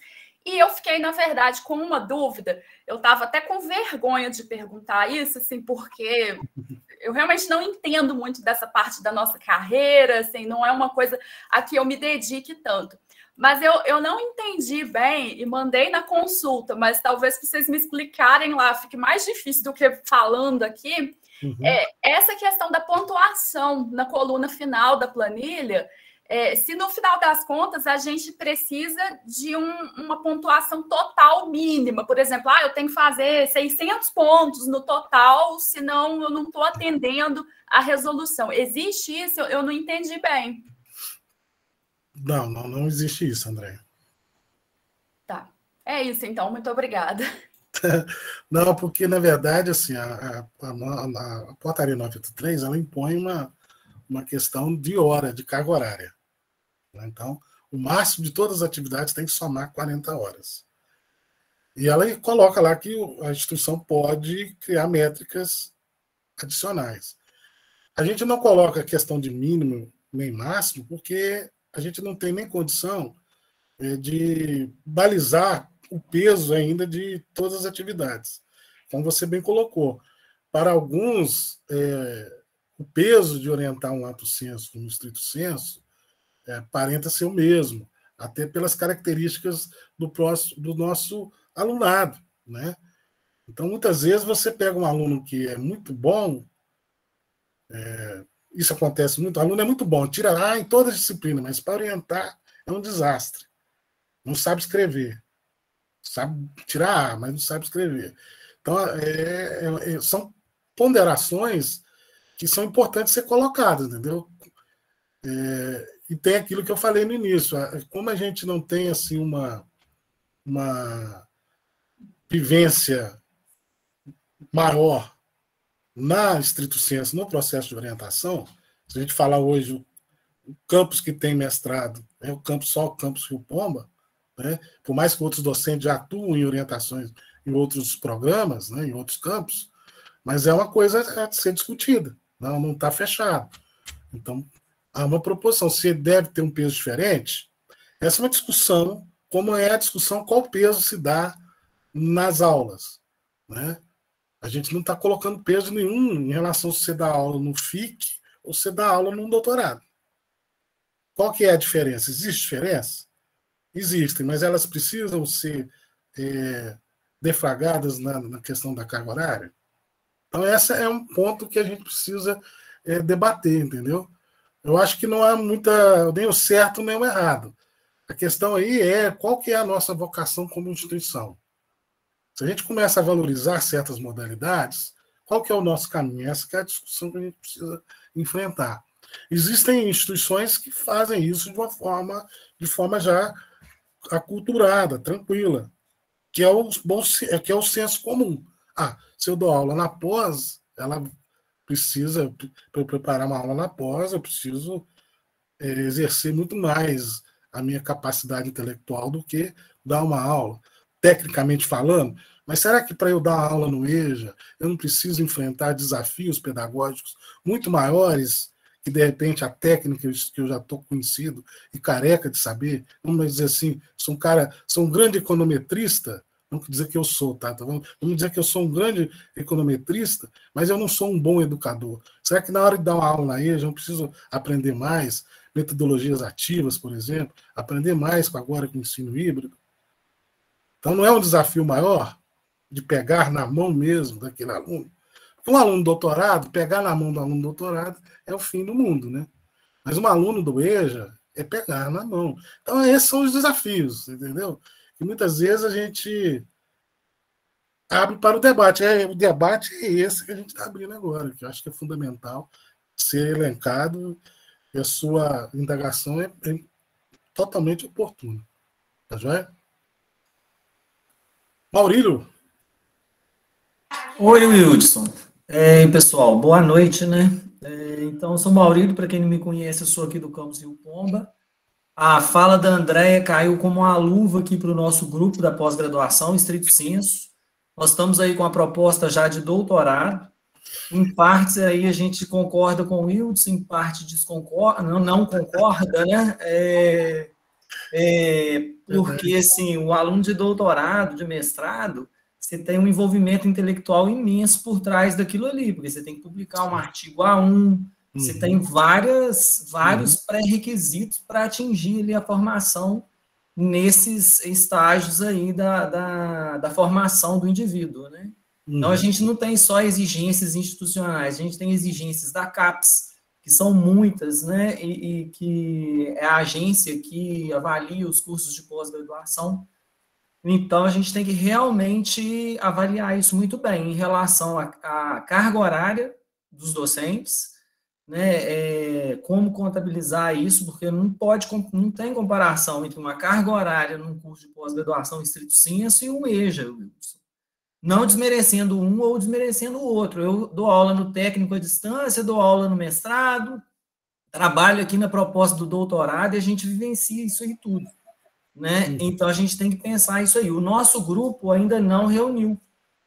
E eu fiquei, na verdade, com uma dúvida. Eu estava até com vergonha de perguntar isso, assim, porque eu realmente não entendo muito dessa parte da nossa carreira, assim, não é uma coisa a que eu me dedique tanto. Mas eu não entendi bem e mandei na consulta, mas talvez vocês me explicarem lá, fique mais difícil do que falando aqui. Essa questão da pontuação na coluna final da planilha, se no final das contas a gente precisa de uma pontuação total mínima, por exemplo, eu tenho que fazer 600 pontos no total, senão eu não estou atendendo a resolução. Existe isso? Eu não entendi bem. Não existe isso, André. Tá. É isso, então. Muito obrigada. Não, porque, na verdade, assim, a portaria 983, ela impõe uma questão de hora, de carga horária. Então, o máximo de todas as atividades tem que somar 40 horas. E ela coloca lá que a instituição pode criar métricas adicionais. A gente não coloca a questão de mínimo nem máximo, porque a gente não tem nem condição de balizar o peso ainda de todas as atividades. Como você bem colocou. Para alguns, o peso de orientar um lato sensu, um estrito sensu, aparenta ser o mesmo, até pelas características do nosso alunado, né? Então, muitas vezes, você pega um aluno que é muito bom, isso acontece muito, o aluno é muito bom, tira lá em toda a disciplina, mas para orientar é um desastre. Não sabe escrever. Sabe tirar A, mas não sabe escrever. Então, são ponderações que são importantes ser colocadas, entendeu? E tem aquilo que eu falei no início, como a gente não tem assim uma vivência maior na estrito sensu, no processo de orientação, se a gente falar hoje o campus que tem mestrado é só o campus Rio Pomba, né? Por mais que outros docentes já atuem em orientações em outros programas, né, em outros campos, mas é uma coisa a ser discutida, não está fechado. Então, há uma proposição, se deve ter um peso diferente, essa é uma discussão, como é a discussão qual peso se dá nas aulas, né? A gente não está colocando peso nenhum em relação se você dá aula no FIC ou se você dá aula num doutorado. Qual que é a diferença? Existe diferença? Existem, mas elas precisam ser deflagradas na questão da carga horária? Então, esse é um ponto que a gente precisa debater, entendeu? Eu acho que não há nem o certo nem o errado. A questão aí é qual que é a nossa vocação como instituição. Se a gente começa a valorizar certas modalidades, qual que é o nosso caminho? Essa que é a discussão que a gente precisa enfrentar. Existem instituições que fazem isso de forma já aculturada, tranquila, que é o senso comum. Se eu dou aula na pós, ela precisa, para eu preparar uma aula na pós, eu preciso exercer muito mais a minha capacidade intelectual do que dar uma aula, tecnicamente falando. Mas será que para eu dar aula no EJA, eu não preciso enfrentar desafios pedagógicos muito maiores que, de repente, a técnica que eu já estou conhecido e careca de saber? Vamos dizer assim, sou um grande econometrista, não quer dizer que eu sou, tá? Vamos dizer que eu sou um grande econometrista, mas eu não sou um bom educador. Será que na hora de dar uma aula na EJA eu não preciso aprender mais metodologias ativas, por exemplo, aprender mais agora com o ensino híbrido? Então não é um desafio maior de pegar na mão mesmo daquele aluno? Porque um aluno doutorado, pegar na mão do aluno doutorado é o fim do mundo, né? Mas um aluno do EJA é pegar na mão. Então esses são os desafios, entendeu? E muitas vezes a gente abre para o debate. O debate é esse que a gente está abrindo agora, que eu acho que é fundamental ser elencado, e a sua indagação é totalmente oportuna. Tá joia? Maurílio. Oi, Wilson. Pessoal, boa noite, né? Então, eu sou Maurílio, para quem não me conhece, eu sou aqui do Campus Rio Pomba. A fala da Andréia caiu como uma luva aqui para o nosso grupo da pós-graduação, estrito sensu. Nós estamos aí com a proposta já de doutorado. Em partes aí a gente concorda com o Wilson, em parte desconcorda, não concorda, né? Porque, assim, o aluno de doutorado, de mestrado, você tem um envolvimento intelectual imenso por trás daquilo ali, porque você tem que publicar um artigo A1, você tem vários pré-requisitos para atingir ali a formação nesses estágios aí da formação do indivíduo, né? Então, a gente não tem só exigências institucionais, a gente tem exigências da CAPES, que são muitas, né, e que é a agência que avalia os cursos de pós-graduação. Então, a gente tem que realmente avaliar isso muito bem em relação à carga horária dos docentes, né, como contabilizar isso, porque não tem comparação entre uma carga horária num curso de pós-graduação estrito sensu e um EJA, Wilson. Não desmerecendo um ou desmerecendo o outro. Eu dou aula no técnico à distância, dou aula no mestrado, trabalho aqui na proposta do doutorado e a gente vivencia isso aí tudo, né? Então, a gente tem que pensar isso aí. O nosso grupo ainda não reuniu,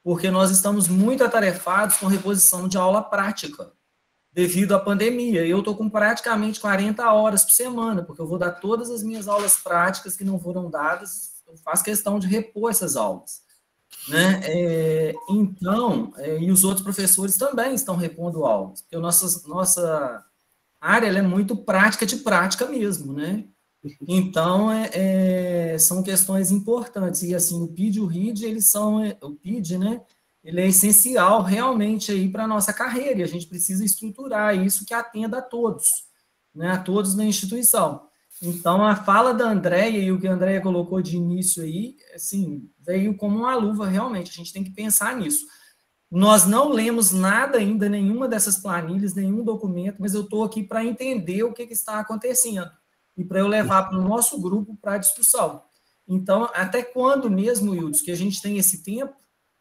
porque nós estamos muito atarefados com reposição de aula prática, devido à pandemia. Eu estou com praticamente 40 horas por semana, porque eu vou dar todas as minhas aulas práticas que não foram dadas, eu faço questão de repor essas aulas, né? Então, e os outros professores também estão repondo aulas, porque a nossa área ela é muito prática de prática mesmo, né? Então, são questões importantes, e assim, o PID e o RID, o PID, né, ele é essencial realmente aí para a nossa carreira, e a gente precisa estruturar isso que atenda a todos, né, a todos na instituição. Então, a fala da Andréia e o que a Andréia colocou de início aí, assim, veio como uma luva realmente, a gente tem que pensar nisso. Nós não lemos nada ainda, nenhuma dessas planilhas, nenhum documento, mas eu estou aqui para entender o que está acontecendo e para eu levar para o nosso grupo para a discussão. Então, até quando mesmo, Wildes, que a gente tem esse tempo?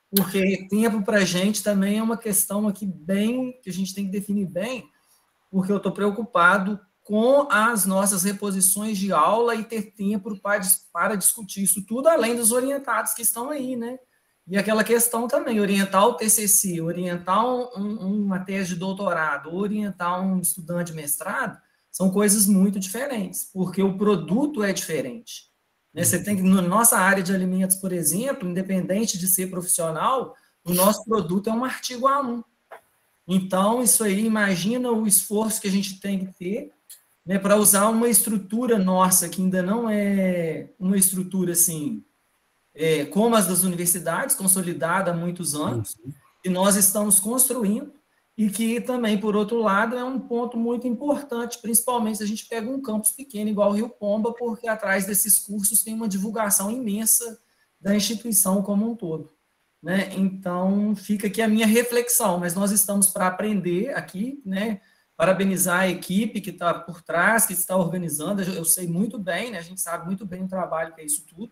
Porque tempo para a gente também é uma questão aqui bem, que a gente tem que definir bem, porque eu estou preocupado com as nossas reposições de aula e ter tempo para discutir isso tudo, além dos orientados que estão aí, né? E aquela questão também, orientar o TCC, orientar uma tese de doutorado, orientar um estudante de mestrado, são coisas muito diferentes, porque o produto é diferente. Né? Você tem que, na nossa área de alimentos, por exemplo, independente de ser profissional, o nosso produto é um artigo A1. Então, isso aí, imagina o esforço que a gente tem que ter, né, para usar uma estrutura nossa, que ainda não é uma estrutura assim, como as das universidades, consolidada há muitos anos, que nós estamos construindo, e que também, por outro lado, é um ponto muito importante, principalmente se a gente pega um campus pequeno, igual o Rio Pomba, porque atrás desses cursos tem uma divulgação imensa da instituição como um todo. Né? Então, fica aqui a minha reflexão, mas nós estamos para aprender aqui, né? Parabenizar a equipe que está por trás, que está organizando, eu sei muito bem, né? A gente sabe muito bem o trabalho que é isso tudo,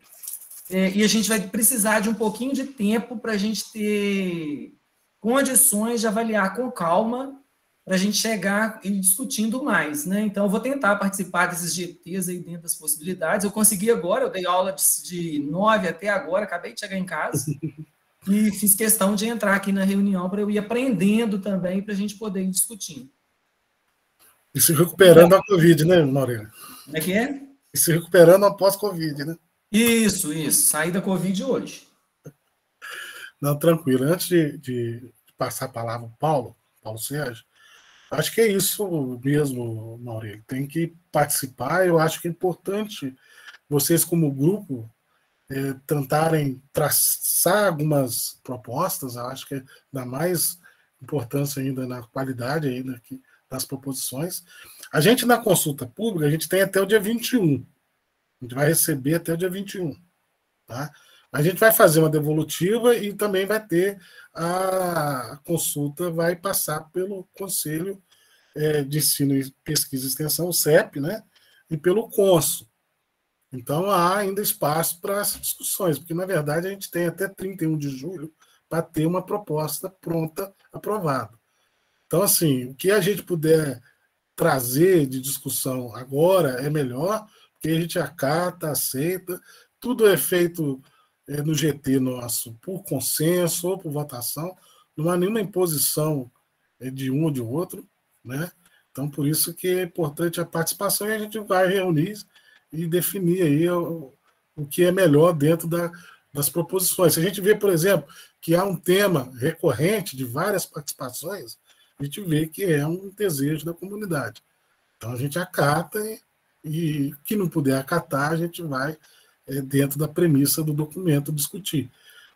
e a gente vai precisar de um pouquinho de tempo para a gente ter condições de avaliar com calma, para a gente chegar e discutindo mais, né? Então, eu vou tentar participar desses GTs aí dentro das possibilidades. Eu consegui agora, eu dei aula de 9 até agora, acabei de chegar em casa, e fiz questão de entrar aqui na reunião para eu ir aprendendo também, para a gente poder ir discutindo. E se recuperando a Covid, né, Moreira? Como é que é? E se recuperando após Covid, né? Isso. Saí da Covid hoje. Não, tranquilo. Antes de passar a palavra ao Paulo Sérgio, acho que é isso mesmo, Moreira. Tem que participar. Eu acho que é importante vocês, como grupo, tentarem traçar algumas propostas. Eu acho que dá mais importância ainda na qualidade ainda das proposições. A gente, na consulta pública, a gente tem até o dia 21. A gente vai receber até o dia 21. Tá? A gente vai fazer uma devolutiva e também vai ter a consulta, vai passar pelo Conselho de Ensino, Pesquisa e Extensão, o CEP, né? E pelo CONSO. Então, há ainda espaço para as discussões, porque, na verdade, a gente tem até 31 de julho para ter uma proposta pronta, aprovada. Então, assim, o que a gente puder trazer de discussão agora é melhor, porque a gente acata, aceita, tudo é feito no GT nosso por consenso ou por votação, não há nenhuma imposição de um ou de outro, né? Então, por isso que é importante a participação, e a gente vai reunir e definir aí o que é melhor dentro das proposições. Se a gente vê, por exemplo, que há um tema recorrente de várias participações, a gente vê que é um desejo da comunidade. Então, a gente acata e que não puder acatar, a gente vai dentro da premissa do documento discutir.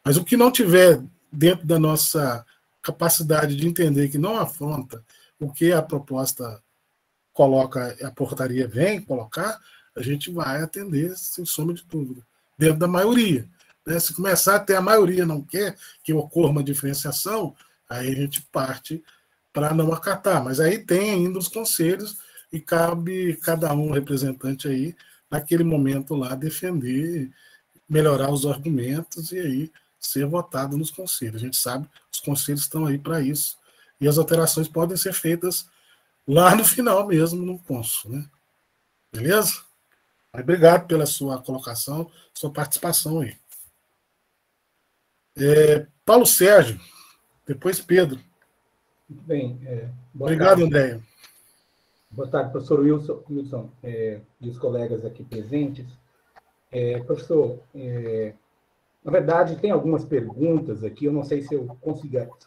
Mas o que não tiver dentro da nossa capacidade de entender que não afronta o que a proposta coloca, a portaria vem colocar, a gente vai atender sem sombra de dúvida, dentro da maioria. Né? Se começar a ter a maioria não quer que ocorra uma diferenciação, aí a gente parte para não acatar. Mas aí tem ainda os conselhos e cabe cada um representante aí, naquele momento lá, defender, melhorar os argumentos e aí ser votado nos conselhos. A gente sabe que os conselhos estão aí para isso e as alterações podem ser feitas lá no final mesmo, no cônsul, né? Beleza? Obrigado pela sua colocação, sua participação aí. Paulo Sérgio, depois Pedro. Muito bem. Obrigado, Andréia. Boa tarde, professor Wilson e os colegas aqui presentes. Professor, na verdade, tem algumas perguntas aqui, eu não sei se eu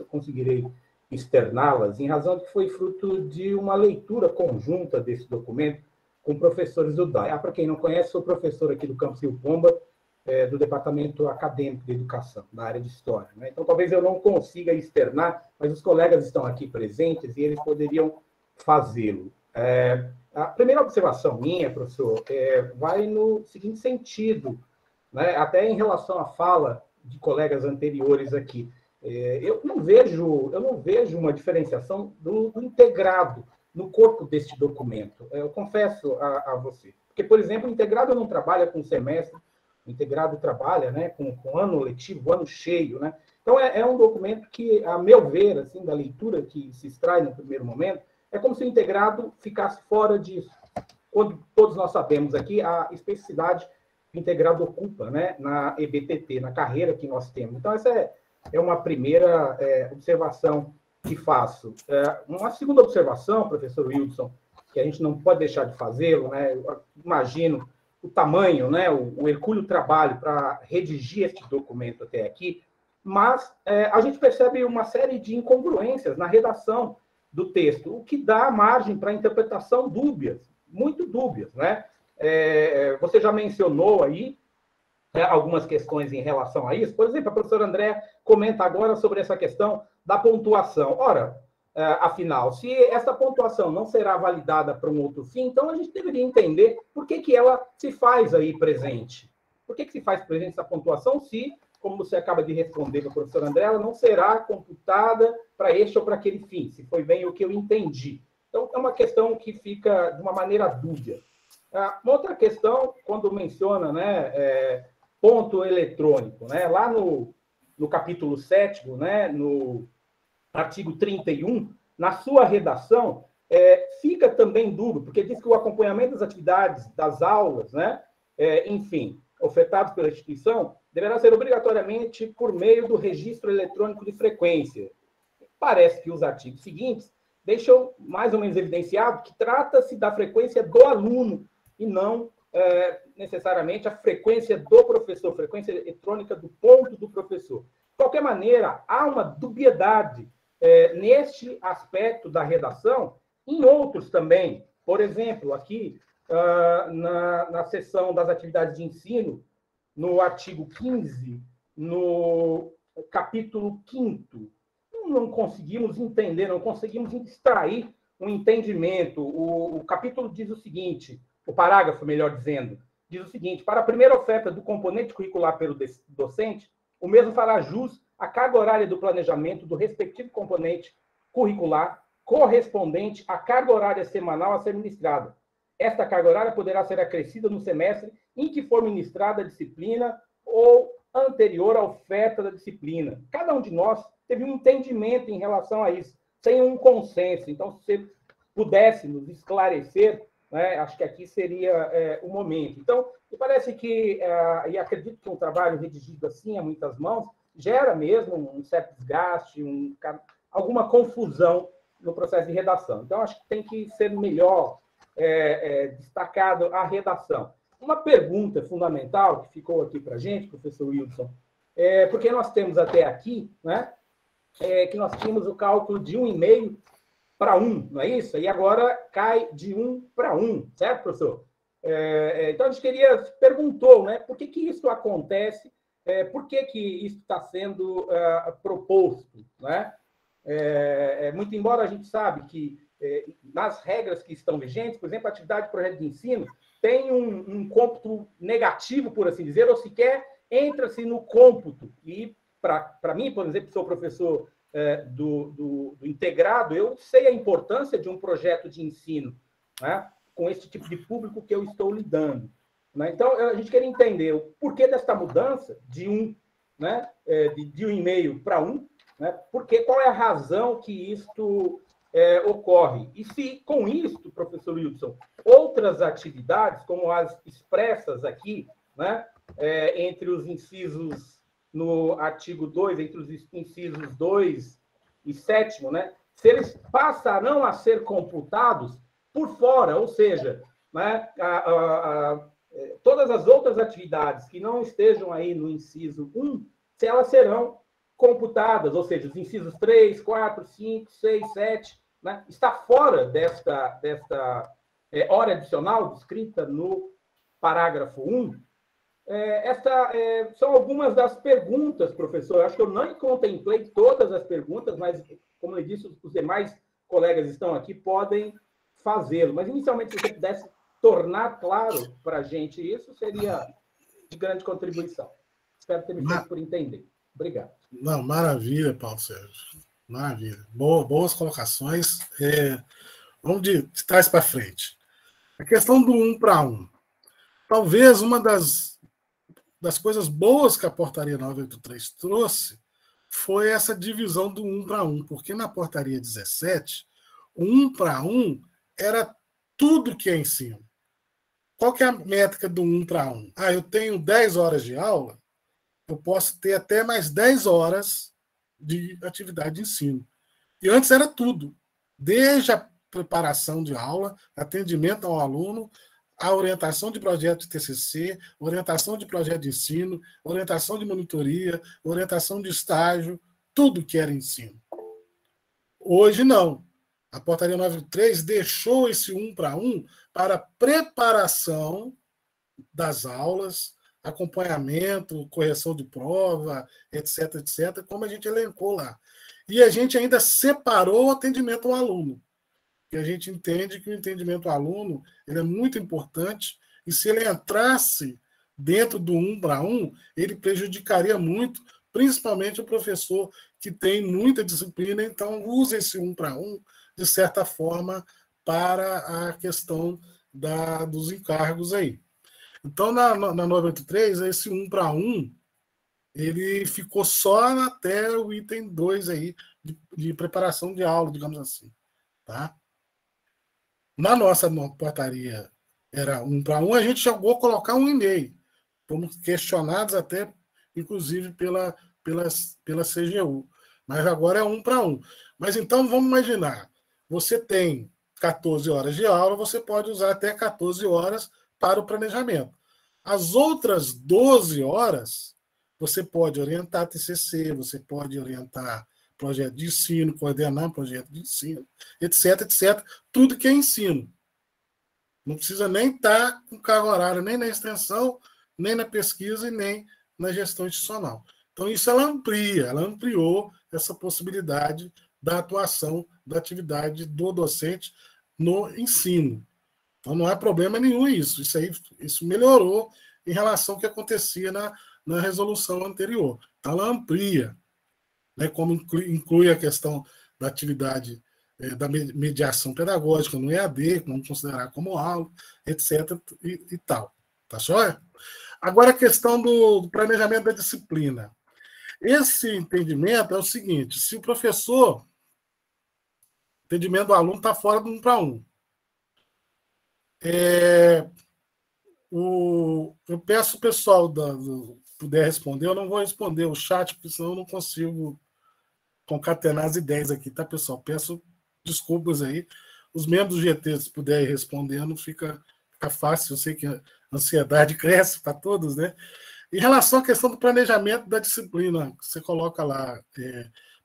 conseguirei externá-las, em razão de que foi fruto de uma leitura conjunta desse documento com professores do DAE. Para quem não conhece, sou professor aqui do Campus Rio Pomba, do Departamento Acadêmico de Educação, na área de História. Né? Então, talvez eu não consiga externar, mas os colegas estão aqui presentes e eles poderiam fazê-lo. A primeira observação minha, professor, vai no seguinte sentido, né? Até em relação à fala de colegas anteriores aqui. eu não vejo uma diferenciação do integrado no corpo deste documento. Eu confesso a você. Porque, por exemplo, o integrado não trabalha com semestre, o integrado trabalha, né, com ano letivo, ano cheio, né? Então, é um documento que, a meu ver, assim, da leitura que se extrai no primeiro momento, é como se o integrado ficasse fora disso. Quando todos nós sabemos aqui a especificidade que o integrado ocupa, né, na EBTT, na carreira que nós temos. Então, essa é uma primeira observação que faço. Uma segunda observação, professor Wilson, que a gente não pode deixar de fazê-lo, né? Eu imagino o tamanho, né, o hercúleo trabalho para redigir este documento até aqui, mas a gente percebe uma série de incongruências na redação do texto, o que dá margem para interpretação dúbias, muito dúbias, né? Você já mencionou aí algumas questões em relação a isso. Por exemplo, a professora Andréa comenta agora sobre essa questão da pontuação. Ora, afinal, se essa pontuação não será validada para um outro fim, então a gente deveria entender por que ela se faz aí presente. Por que se faz presente essa pontuação se, como você acaba de responder para a professora Andréa, ela não será computada para este ou para aquele fim, se foi bem o que eu entendi. Então, é uma questão que fica de uma maneira dúbia. Uma outra questão, quando menciona, né, ponto eletrônico, né, lá no capítulo 7º, né, no artigo 31, na sua redação, fica também duro, porque diz que o acompanhamento das atividades, das aulas, né, enfim, ofertados pela instituição, deverá ser obrigatoriamente por meio do registro eletrônico de frequência. Parece que os artigos seguintes deixam mais ou menos evidenciado que trata-se da frequência do aluno e não necessariamente a frequência do professor, frequência eletrônica do ponto do professor. De qualquer maneira, há uma dubiedade neste aspecto da redação, em outros também. Por exemplo, aqui, na seção das atividades de ensino, no artigo 15, no capítulo 5º, não conseguimos entender, não conseguimos extrair um entendimento. O capítulo diz o seguinte, o parágrafo, melhor dizendo, diz o seguinte: para a primeira oferta do componente curricular pelo docente, o mesmo fará jus à carga horária do planejamento do respectivo componente curricular correspondente à carga horária semanal a ser ministrada. Esta carga horária poderá ser acrescida no semestre em que for ministrada a disciplina ou anterior à oferta da disciplina. Cada um de nós teve um entendimento em relação a isso, sem um consenso. Então, se você pudesse nos esclarecer, né, acho que aqui seria o momento. Então, me parece que, e acredito que um trabalho redigido assim, a muitas mãos, gera mesmo um certo desgaste, alguma confusão no processo de redação. Então, acho que tem que ser melhor destacado a redação. Uma pergunta fundamental que ficou aqui para a gente, professor Wilson, porque nós temos até aqui, né, que nós tínhamos o cálculo de 1,5 para 1, não é isso? E agora cai de 1 para 1, certo, professor? Então, a gente perguntou, né, por que isso acontece, por que isso está sendo proposto, né? Muito embora a gente sabe que nas regras que estão vigentes, por exemplo, a atividade de projeto de ensino tem um cômputo negativo, por assim dizer, ou sequer entra-se no cômputo. E, para mim, por exemplo, sou professor do integrado, eu sei a importância de um projeto de ensino, né, com esse tipo de público que eu estou lidando. Né? Então, a gente queria entender o porquê desta mudança de 1, né, de 1,5 para 1, né? Qual é a razão que isto ocorre? E se, com isto, professor Wilson, outras atividades, como as expressas aqui, né, entre os incisos no artigo 2, entre os incisos 2 e 7º, né, se eles passarão a ser computados por fora, ou seja, né, todas as outras atividades que não estejam aí no inciso 1, se elas serão computadas, ou seja, os incisos 3, 4, 5, 6, 7, né, está fora desta hora adicional descrita no parágrafo 1. São algumas das perguntas, professor. Eu acho que eu não contemplei todas as perguntas, mas, como eu disse, os demais colegas estão aqui, podem fazê-lo. Mas, inicialmente, se você pudesse tornar claro para a gente isso, seria de grande contribuição. Espero ter me feito por entender. Obrigado. Não, maravilha, Paulo Sérgio. Maravilha. Boas colocações. Vamos de trás para frente. A questão do 1 para 1. Talvez uma das coisas boas que a portaria 983 trouxe foi essa divisão do 1 para 1, porque na portaria 17, o 1 para 1 era tudo que é ensino. Qual que é a métrica do 1 para 1? Eu tenho 10 horas de aula, eu posso ter até mais 10 horas de atividade de ensino. E antes era tudo, desde a preparação de aula, atendimento ao aluno, a orientação de projeto de TCC, orientação de projeto de ensino, orientação de monitoria, orientação de estágio, tudo que era ensino. Hoje não. A portaria 93 deixou esse 1 para 1 para preparação das aulas, acompanhamento, correção de prova, etc., etc., como a gente elencou lá. E a gente ainda separou o atendimento ao aluno. E a gente entende que o entendimento ao aluno ele é muito importante, e se ele entrasse dentro do 1 para 1, ele prejudicaria muito, principalmente o professor que tem muita disciplina, então usa esse 1 para 1, de certa forma, para a questão dos encargos aí. Então, na 983, esse 1 para 1, ele ficou só até o item 2 aí, de preparação de aula, digamos assim. Tá? Na nossa portaria era 1 para 1, a gente chegou a colocar 1,5. Fomos questionados até, inclusive, pela CGU. Mas agora é 1 para 1. Mas então, vamos imaginar, você tem 14 horas de aula, você pode usar até 14 horas para o planejamento. As outras 12 horas, você pode orientar TCC, você pode orientar projeto de ensino, coordenar projeto de ensino, etc., etc., tudo que é ensino. Não precisa nem estar com carga horária, nem na extensão, nem na pesquisa e nem na gestão institucional. Então, isso ela ampliou essa possibilidade da atuação, da atividade do docente no ensino. Então, não há problema nenhum isso. Isso melhorou em relação ao que acontecia na resolução anterior. Então, ela amplia, né, como inclui a questão da atividade da mediação pedagógica no EAD, vamos considerar como aula, etc. e tal. Tá joia? Agora, a questão do planejamento da disciplina. Esse entendimento é o seguinte: se o professor, o entendimento do aluno está fora do 1 para 1, eu peço o pessoal puder responder, eu não vou responder o chat, porque senão eu não consigo concatenar as ideias aqui, tá, pessoal? Peço desculpas aí. Os membros do GT, se puderem responder, não fica fácil. Eu sei que a ansiedade cresce para todos, né? Em relação à questão do planejamento da disciplina, você coloca lá,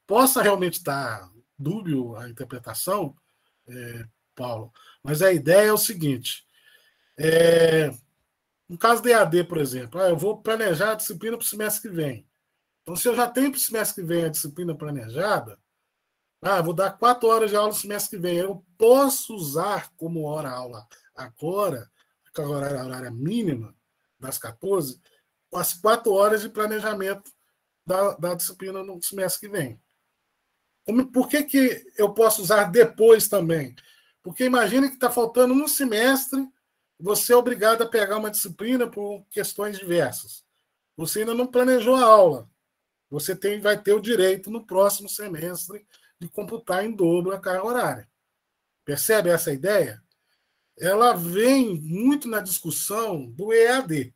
possa realmente estar dúbio a interpretação, Paulo, mas a ideia é o seguinte: no caso do EAD, por exemplo, eu vou planejar a disciplina para o semestre que vem. Então, se eu já tenho para o semestre que vem a disciplina planejada, vou dar 4 horas de aula no semestre que vem, eu posso usar como hora-aula agora, a horária mínima das 14, as 4 horas de planejamento da disciplina no semestre que vem. Por que eu posso usar depois também? Porque imagine que está faltando um semestre, você é obrigado a pegar uma disciplina por questões diversas. Você ainda não planejou a aula. Você vai ter o direito, no próximo semestre, de computar em dobro a carga horária. Percebe essa ideia? Ela vem muito na discussão do EAD.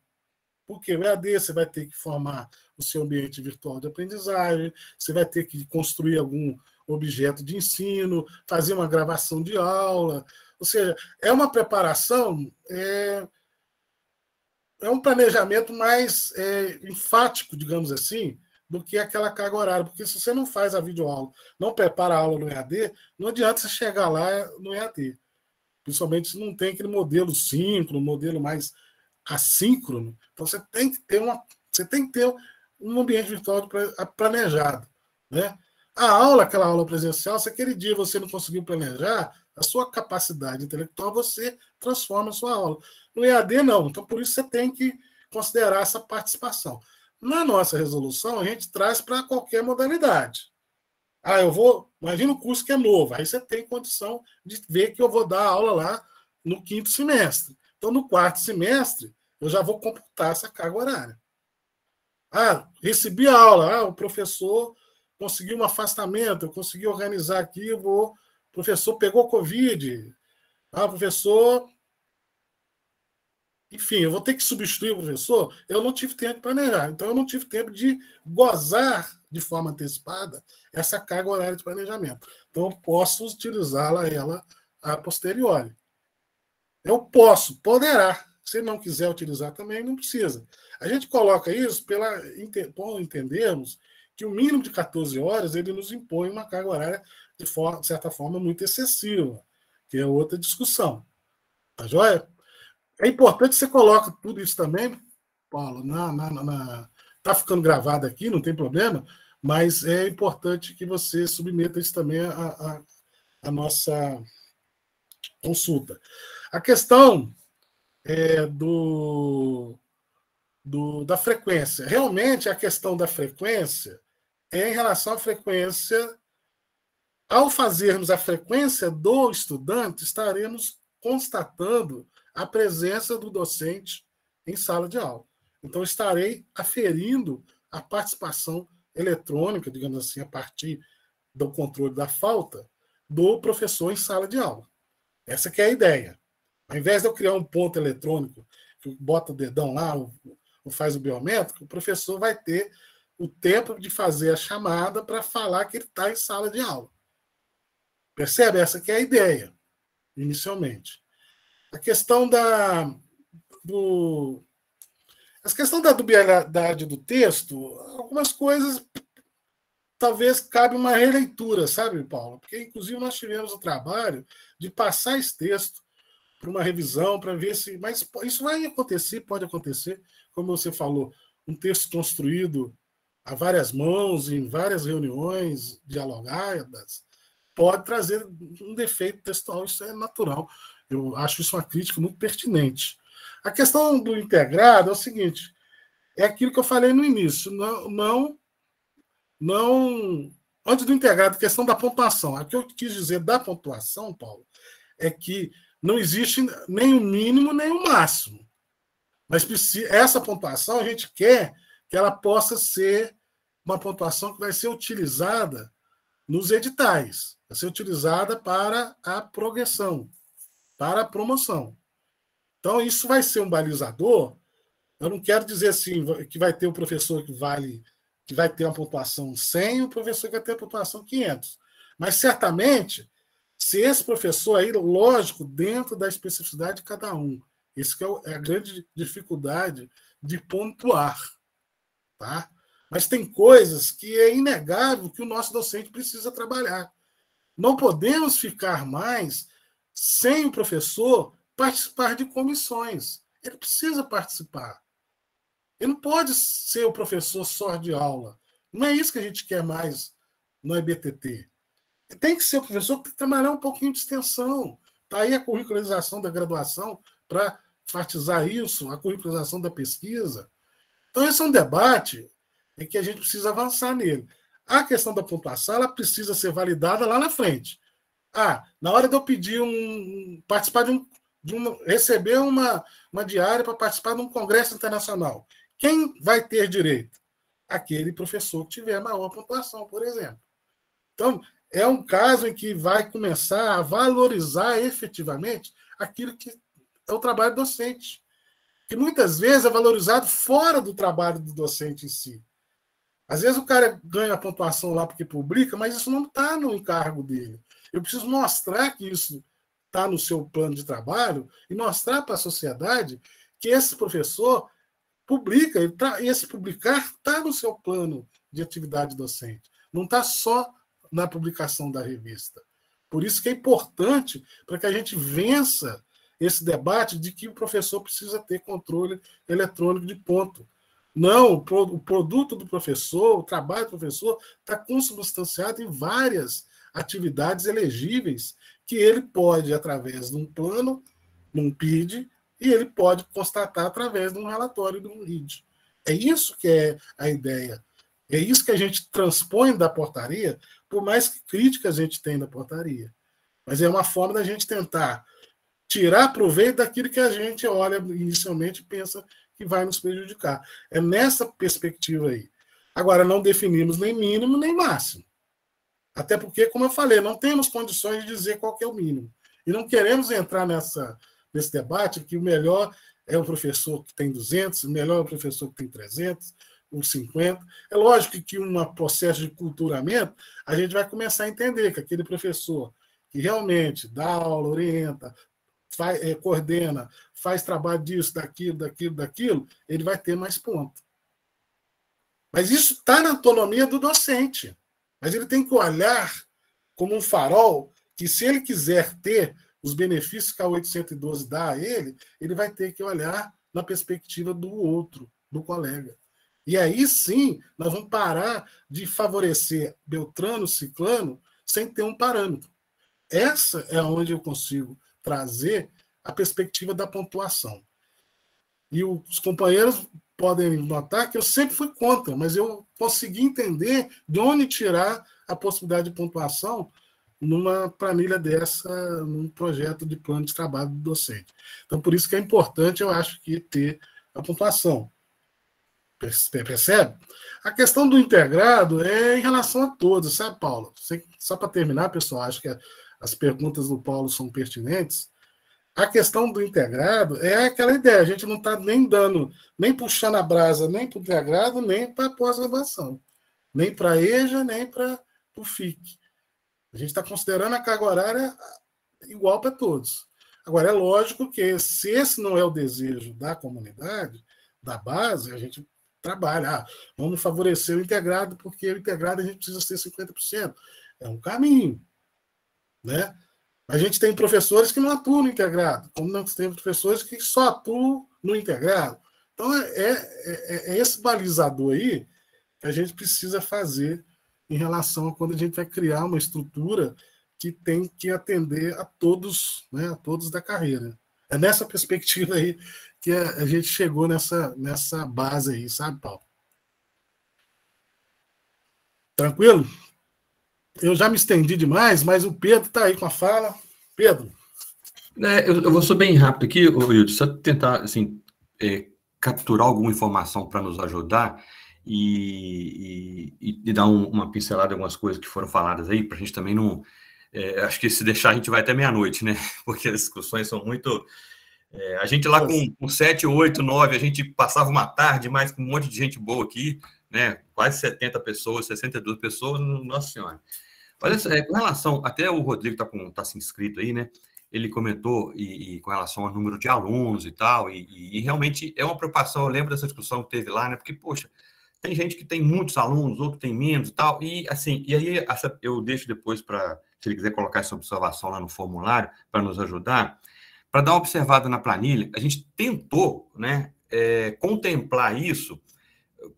Porque o EAD você vai ter que formar o seu ambiente virtual de aprendizagem, você vai ter que construir algum objeto de ensino, fazer uma gravação de aula. Ou seja, é uma preparação, é um planejamento mais enfático, digamos assim, do que aquela carga horária. Porque se você não faz a videoaula, não prepara a aula no EAD, não adianta você chegar lá no EAD. Principalmente se não tem aquele modelo síncrono, modelo mais assíncrono. Então você tem que ter um ambiente virtual planejado, né? A aula, aquela aula presencial, se aquele dia você não conseguiu planejar, a sua capacidade intelectual, você transforma a sua aula. No EAD, não. Então, por isso você tem que considerar essa participação. Na nossa resolução, a gente traz para qualquer modalidade. Imagina o curso que é novo, aí você tem condição de ver que eu vou dar aula lá no 5º semestre. Então, no 4º semestre, eu já vou computar essa carga horária. Recebi a aula, o professor conseguiu um afastamento, eu consegui organizar aqui, o professor pegou Covid, o professor... Enfim, eu vou ter que substituir o professor, eu não tive tempo para planejar. Então, eu não tive tempo de gozar de forma antecipada essa carga horária de planejamento. Então, eu posso utilizá-la a posteriori. Poderá. Se não quiser utilizar também, não precisa. A gente coloca isso por entendermos que o mínimo de 14 horas ele nos impõe uma carga horária de certa forma muito excessiva, que é outra discussão. Tá joia? É importante que você coloque tudo isso também, Paulo, está ficando gravado aqui, não tem problema, mas é importante que você submeta isso também à nossa consulta. A questão da frequência. Realmente, a questão da frequência é em relação à frequência. Ao fazermos a frequência do estudante, estaremos constatando a presença do docente em sala de aula. Então, estarei aferindo a participação eletrônica, digamos assim, a partir do controle da falta do professor em sala de aula. Essa que é a ideia. Ao invés de eu criar um ponto eletrônico, que bota o dedão lá, ou faz o biométrico, o professor vai ter o tempo de fazer a chamada para falar que ele está em sala de aula. Percebe? Essa que é a ideia, inicialmente. A questão da dubiedade do texto, algumas coisas talvez cabe uma releitura, sabe, Paulo? Porque, inclusive, nós tivemos o trabalho de passar esse texto para uma revisão, para ver se... Mas isso vai acontecer, pode acontecer, como você falou, um texto construído a várias mãos, em várias reuniões dialogadas, pode trazer um defeito textual, isso é natural. Eu acho isso uma crítica muito pertinente. A questão do integrado é o seguinte, é aquilo que eu falei no início, antes do integrado, a questão da pontuação. O que eu quis dizer da pontuação, Paulo, é que não existe nem o mínimo nem o máximo. Mas essa pontuação a gente quer que ela possa ser uma pontuação que vai ser utilizada nos editais, vai ser utilizada para a progressão, para a promoção. Então, isso vai ser um balizador. Eu não quero dizer assim que vai ter o professor que vai ter uma pontuação 100 e o professor que vai ter a pontuação 500. Mas, certamente, se esse professor aí, lógico, dentro da especificidade de cada um. Isso que é a grande dificuldade de pontuar. Tá? Mas tem coisas que é inegável que o nosso docente precisa trabalhar. Não podemos ficar mais sem o professor participar de comissões. Ele precisa participar. Ele não pode ser o professor só de aula. Não é isso que a gente quer mais no EBTT. Tem que ser o professor que tem que trabalhar um pouquinho de extensão. Está aí a curricularização da graduação para enfatizar isso, a curricularização da pesquisa. Então, esse é um debate em que a gente precisa avançar nele. A questão da pontuação ela precisa ser validada lá na frente. Na hora de eu pedir participar receber uma diária para participar de um congresso internacional, quem vai ter direito? Aquele professor que tiver maior pontuação, por exemplo. Então, é um caso em que vai começar a valorizar efetivamente aquilo que é o trabalho docente, que muitas vezes é valorizado fora do trabalho do docente em si. Às vezes o cara ganha a pontuação lá porque publica, mas isso não está no encargo dele. Eu preciso mostrar que isso está no seu plano de trabalho e mostrar para a sociedade que esse professor publica, e esse publicar está no seu plano de atividade docente. Não está só na publicação da revista. Por isso que é importante para que a gente vença esse debate de que o professor precisa ter controle eletrônico de ponto. Não, o produto do professor, o trabalho do professor está consubstanciado em várias atividades elegíveis que ele pode, através de um plano, num PID, e ele pode constatar através de um relatório de um RID. É isso que é a ideia. É isso que a gente transpõe da portaria, por mais que críticas a gente tem da portaria. Mas é uma forma da gente tentar tirar proveito daquilo que a gente olha inicialmente e pensa que vai nos prejudicar. É nessa perspectiva aí. Agora, não definimos nem mínimo nem máximo. Até porque, como eu falei, não temos condições de dizer qual que é o mínimo. E não queremos entrar nesse debate que o melhor é o professor que tem 200, o melhor é o professor que tem 300, ou 50. É lógico que um processo de culturamento, a gente vai começar a entender que aquele professor que realmente dá aula, orienta, coordena, faz trabalho disso, daquilo, ele vai ter mais ponto. Mas isso está na autonomia do docente. Mas ele tem que olhar como um farol que, se ele quiser ter os benefícios que a 812 dá a ele, ele vai ter que olhar na perspectiva do outro, do colega. E aí sim, nós vamos parar de favorecer Beltrano, Ciclano, sem ter um parâmetro. Essa é onde eu consigo trazer a perspectiva da pontuação. E os companheiros podem notar que eu sempre fui contra, mas eu consegui entender de onde tirar a possibilidade de pontuação numa planilha dessa, num projeto de plano de trabalho do docente. Então, por isso que é importante, eu acho, que ter a pontuação. Percebe? A questão do integrado é em relação a todos, sabe, Paulo? Só para terminar, pessoal, acho que as perguntas do Paulo são pertinentes. A questão do integrado é aquela ideia, a gente não está nem puxando a brasa, nem para o integrado, nem para a pós-graduação. Nem para a EJA, nem para o FIC. A gente está considerando a carga horária igual para todos. Agora, é lógico que, se esse não é o desejo da comunidade, da base, a gente trabalha. Vamos favorecer o integrado, porque o integrado a gente precisa ser 50%. É um caminho. Né? A gente tem professores que não atuam no integrado, como nós temos professores que só atuam no integrado. Então, é esse balizador aí que a gente precisa fazer em relação a quando a gente vai criar uma estrutura que tem que atender a todos, né, a todos da carreira. É nessa perspectiva aí que a gente chegou nessa base aí, sabe, Paulo? Tranquilo? Eu já me estendi demais, mas o Pedro está aí com a fala. Pedro. Eu vou ser bem rápido aqui, Wilson, só tentar assim, capturar alguma informação para nos ajudar e dar uma pincelada em algumas coisas que foram faladas aí, para a gente também não... acho que se deixar a gente vai até meia-noite, né? Porque as discussões são muito... a gente lá com 7, 8, 9, a gente passava uma tarde, mas com um monte de gente boa aqui, né? Quase 70 pessoas, 62 pessoas, nossa senhora. Olha, com relação, até o Rodrigo está se inscrito aí, né? Ele comentou e com relação ao número de alunos e tal, e realmente é uma preocupação. Eu lembro dessa discussão que teve lá, né? Porque, poxa, tem gente que tem muitos alunos, outro tem menos e tal, e assim, e aí eu deixo depois para, se ele quiser colocar essa observação lá no formulário para nos ajudar, para dar uma observada na planilha. A gente tentou, né, contemplar isso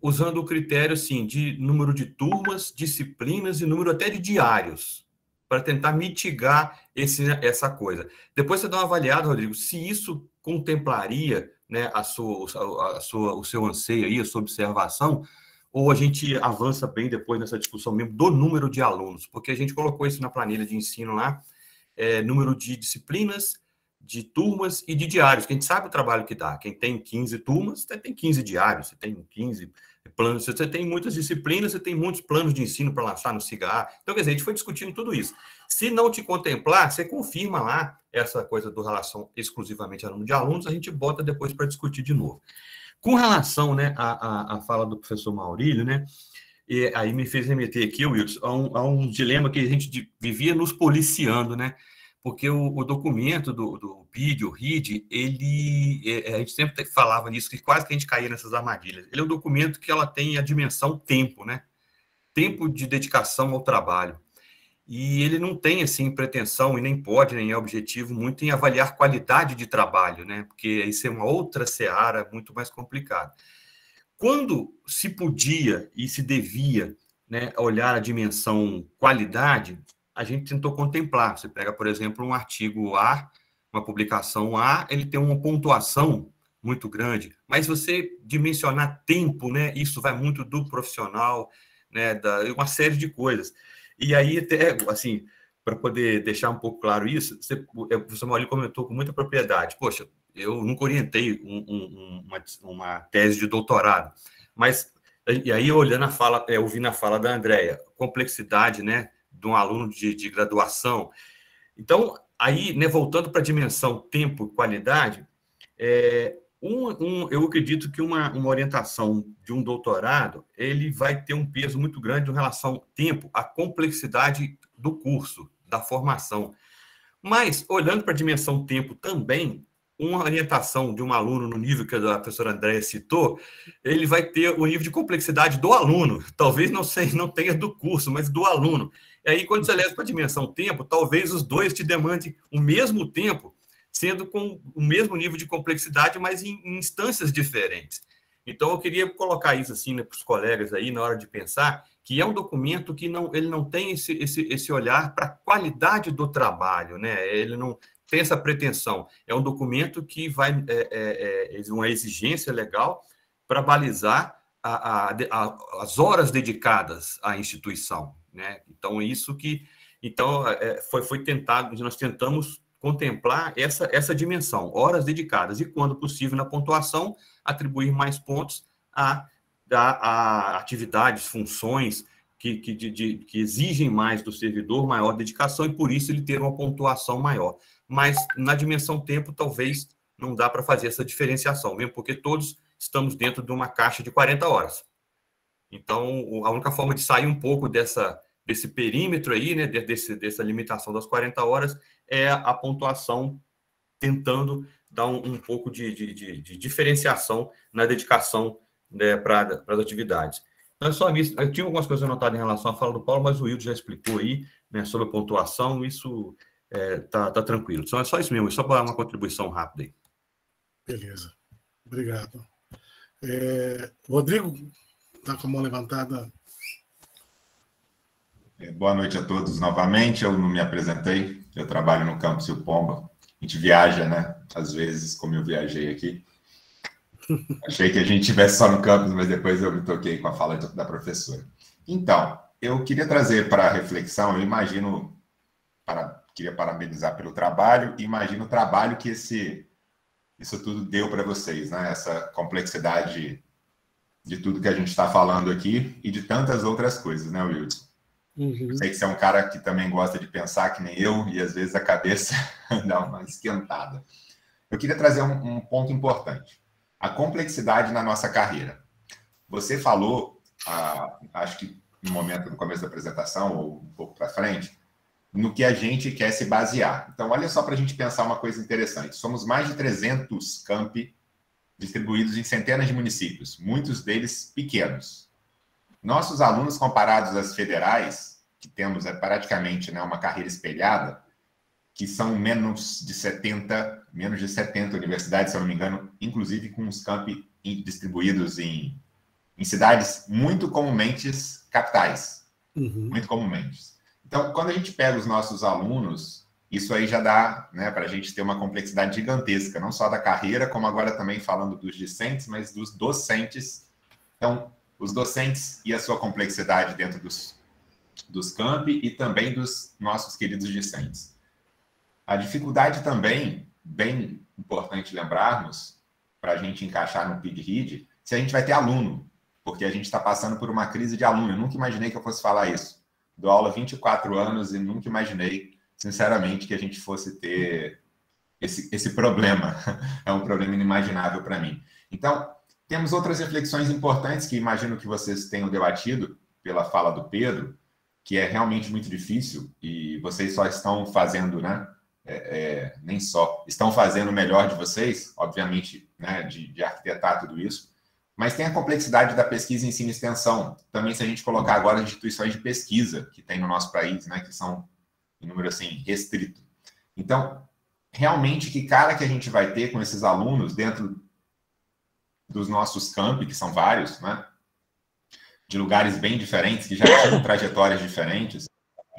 usando o critério assim, de número de turmas, disciplinas e número até de diários, para tentar mitigar essa coisa. Depois você dá uma avaliada, Rodrigo, se isso contemplaria, né, o seu anseio aí, a sua observação, ou a gente avança bem depois nessa discussão mesmo do número de alunos, porque a gente colocou isso na planilha de ensino lá, número de disciplinas, de turmas e de diários, que a gente sabe o trabalho que dá. Quem tem 15 turmas, você tem 15 diários, você tem 15 planos, você tem muitas disciplinas, você tem muitos planos de ensino para lançar no CIGA. Então, quer dizer, a gente foi discutindo tudo isso. Se não te contemplar, você confirma lá essa coisa do relação exclusivamente a número de alunos, a gente bota depois para discutir de novo. Com relação, né, à fala do professor Maurílio, né, e aí me fez remeter aqui, Wilson, a um dilema que a gente vivia nos policiando, né? Porque o documento do PID, o RID, a gente sempre falava nisso, que quase que a gente caía nessas armadilhas. Ele é um documento que ela tem a dimensão tempo, né? Tempo de dedicação ao trabalho. E ele não tem, assim, pretensão, e nem pode, nem é objetivo muito em avaliar qualidade de trabalho, né? Porque isso é uma outra seara muito mais complicada. Quando se podia e se devia, né, olhar a dimensão qualidade, a gente tentou contemplar. Você pega, por exemplo, um artigo A, uma publicação A, ele tem uma pontuação muito grande, mas você dimensionar tempo, né? Isso vai muito do profissional, né? Uma série de coisas. E aí, até, assim, para poder deixar um pouco claro isso, o professor Mauri comentou com muita propriedade. Poxa, eu nunca orientei uma tese de doutorado, mas e aí olhando a fala, ouvindo a fala da Andréia, complexidade, né? De um aluno de graduação. Então, aí, né, voltando para a dimensão tempo e qualidade, eu acredito que uma orientação de um doutorado, ele vai ter um peso muito grande em relação ao tempo, à complexidade do curso, da formação. Mas, olhando para a dimensão tempo também, uma orientação de um aluno no nível que a professora Andréia citou, ele vai ter o nível de complexidade do aluno. Talvez não tenha do curso, mas do aluno. E aí, quando você leva para a dimensão tempo, talvez os dois te demandem o mesmo tempo, sendo com o mesmo nível de complexidade, mas em instâncias diferentes. Então, eu queria colocar isso assim, né, para os colegas aí, na hora de pensar, que é um documento que ele não tem esse olhar para a qualidade do trabalho, né? Ele não tem essa pretensão. É um documento que vai uma exigência legal para balizar as horas dedicadas à instituição, né? Então, foi tentado, nós tentamos contemplar essa dimensão, horas dedicadas, e, quando possível, na pontuação, atribuir mais pontos a atividades, funções que exigem mais do servidor, maior dedicação, e por isso ele ter uma pontuação maior. Mas na dimensão tempo, talvez não dá para fazer essa diferenciação, mesmo porque todos estamos dentro de uma caixa de 40 horas. Então, a única forma de sair um pouco desse perímetro aí, né, dessa limitação das 40 horas, é a pontuação tentando dar um pouco de diferenciação na dedicação, né, para as atividades. Então, é só isso. Eu tinha algumas coisas anotadas em relação à fala do Paulo, mas o Wildo já explicou aí, né, sobre a pontuação, isso tá tranquilo. Então, é só isso mesmo, só para uma contribuição rápida aí. Beleza. Obrigado. Rodrigo, está com a mão levantada. Boa noite a todos novamente. Eu não me apresentei, eu trabalho no campus Rio Pomba. A gente viaja, né? Às vezes, como eu viajei aqui. Achei que a gente estivesse só no campus, mas depois eu me toquei com a fala da professora. Então, eu queria trazer para a reflexão, queria parabenizar pelo trabalho, e imagino o trabalho que isso tudo deu para vocês, né? Essa complexidade de tudo que a gente está falando aqui e de tantas outras coisas, né, Wilson? Uhum. Sei que você é um cara que também gosta de pensar, que nem eu, e às vezes a cabeça dá uma esquentada. Eu queria trazer um ponto importante. A complexidade na nossa carreira. Você falou, acho que no começo da apresentação, ou um pouco para frente, no que a gente quer se basear. Então, olha só para a gente pensar uma coisa interessante. Somos mais de 300 campi distribuídos em centenas de municípios, muitos deles pequenos. Nossos alunos, comparados às federais, que temos praticamente, né, uma carreira espelhada, que são menos de 70 universidades, se eu não me engano, inclusive com os campi distribuídos em cidades muito comumente capitais. Uhum. Muito comumente. Então, quando a gente pega os nossos alunos, isso aí já dá, né, para a gente ter uma complexidade gigantesca, não só da carreira, como agora também falando dos discentes, mas dos docentes. Então, os docentes e a sua complexidade dentro dos campi e também dos nossos queridos discentes. A dificuldade também, bem importante lembrarmos, para a gente encaixar no PIG-RID, se a gente vai ter aluno, porque a gente está passando por uma crise de aluno. Eu nunca imaginei que eu fosse falar isso. Dou aula há 24 anos e nunca imaginei, sinceramente, que a gente fosse ter esse problema. É um problema inimaginável para mim. Então, temos outras reflexões importantes que imagino que vocês tenham debatido pela fala do Pedro, que é realmente muito difícil, e vocês só estão fazendo, né? Nem só, estão fazendo o melhor de vocês, obviamente, né, de arquitetar tudo isso, mas tem a complexidade da pesquisa, ensino e extensão. Também, se a gente colocar agora as instituições de pesquisa que tem no nosso país, né, que são em número assim, restrito. Então, realmente, que cara que a gente vai ter com esses alunos dentro dos nossos campi, que são vários, né, de lugares bem diferentes, que já tinham trajetórias diferentes.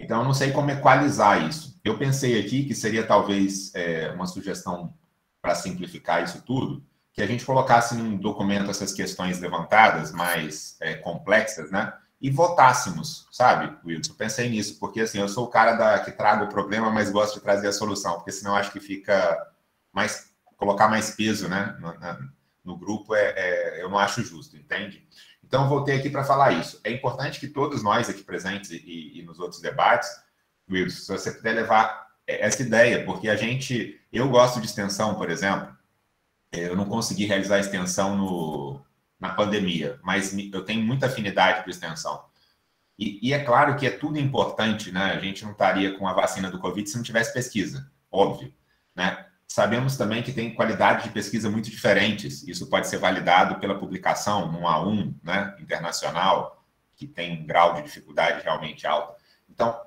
Então, eu não sei como equalizar isso. Eu pensei aqui que seria talvez uma sugestão para simplificar isso tudo, que a gente colocasse num documento essas questões levantadas, mais complexas, né? E votássemos, sabe, Wilson? Pensei nisso, porque assim, eu sou o cara que traga o problema, mas gosto de trazer a solução, porque senão acho que fica mais, colocar mais peso, né, no grupo eu não acho justo, entende? Então, voltei aqui para falar isso. É importante que todos nós aqui presentes e nos outros debates, Wilson, se você puder levar essa ideia, porque eu gosto de extensão, por exemplo, eu não consegui realizar a extensão na pandemia, mas eu tenho muita afinidade com extensão. E é claro que é tudo importante, né? A gente não estaria com a vacina do Covid se não tivesse pesquisa, óbvio, né? Sabemos também que tem qualidade de pesquisa muito diferentes. Isso pode ser validado pela publicação num A1, né, internacional, que tem um grau de dificuldade realmente alto. Então,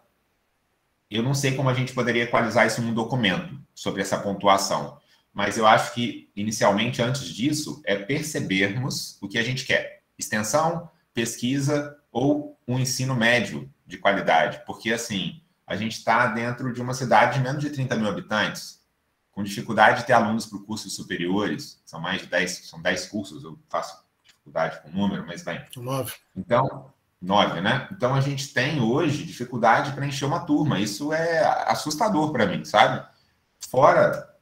eu não sei como a gente poderia equalizar isso num documento sobre essa pontuação, mas eu acho que, inicialmente, antes disso, é percebermos o que a gente quer. Extensão, pesquisa ou um ensino médio de qualidade. Porque, assim, a gente está dentro de uma cidade de menos de 30 mil habitantes, com dificuldade de ter alunos para cursos superiores. São mais de 10 cursos, eu faço dificuldade com o número, mas bem. 9. Então, 9, né? Então, a gente tem hoje dificuldade para encher uma turma. Isso é assustador para mim, sabe? Fora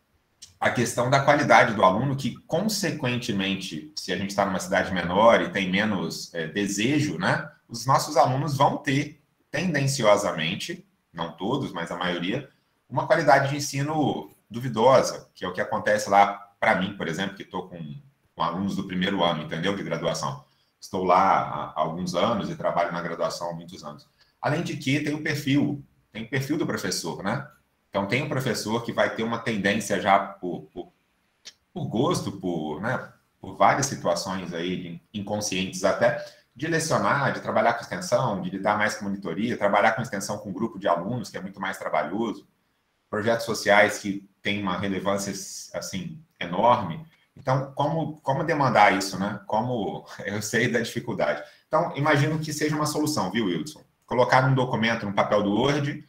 a questão da qualidade do aluno, que, consequentemente, se a gente está numa cidade menor e tem menos desejo, né? Os nossos alunos vão ter, tendenciosamente, não todos, mas a maioria, uma qualidade de ensino duvidosa, que é o que acontece lá para mim, por exemplo, que estou com alunos do primeiro ano, entendeu? De graduação. Estou lá há alguns anos e trabalho na graduação há muitos anos. Além de que tem o perfil do professor, né? Então, tem um professor que vai ter uma tendência já por gosto, por várias situações aí inconscientes até, de lecionar, de trabalhar com extensão, de lidar mais com monitoria, trabalhar com extensão com um grupo de alunos, que é muito mais trabalhoso, projetos sociais que têm uma relevância, assim, enorme. Então, como demandar isso, né? Como eu sei da dificuldade. Então, imagino que seja uma solução, viu, Wilson? Colocar num documento, num papel do Word,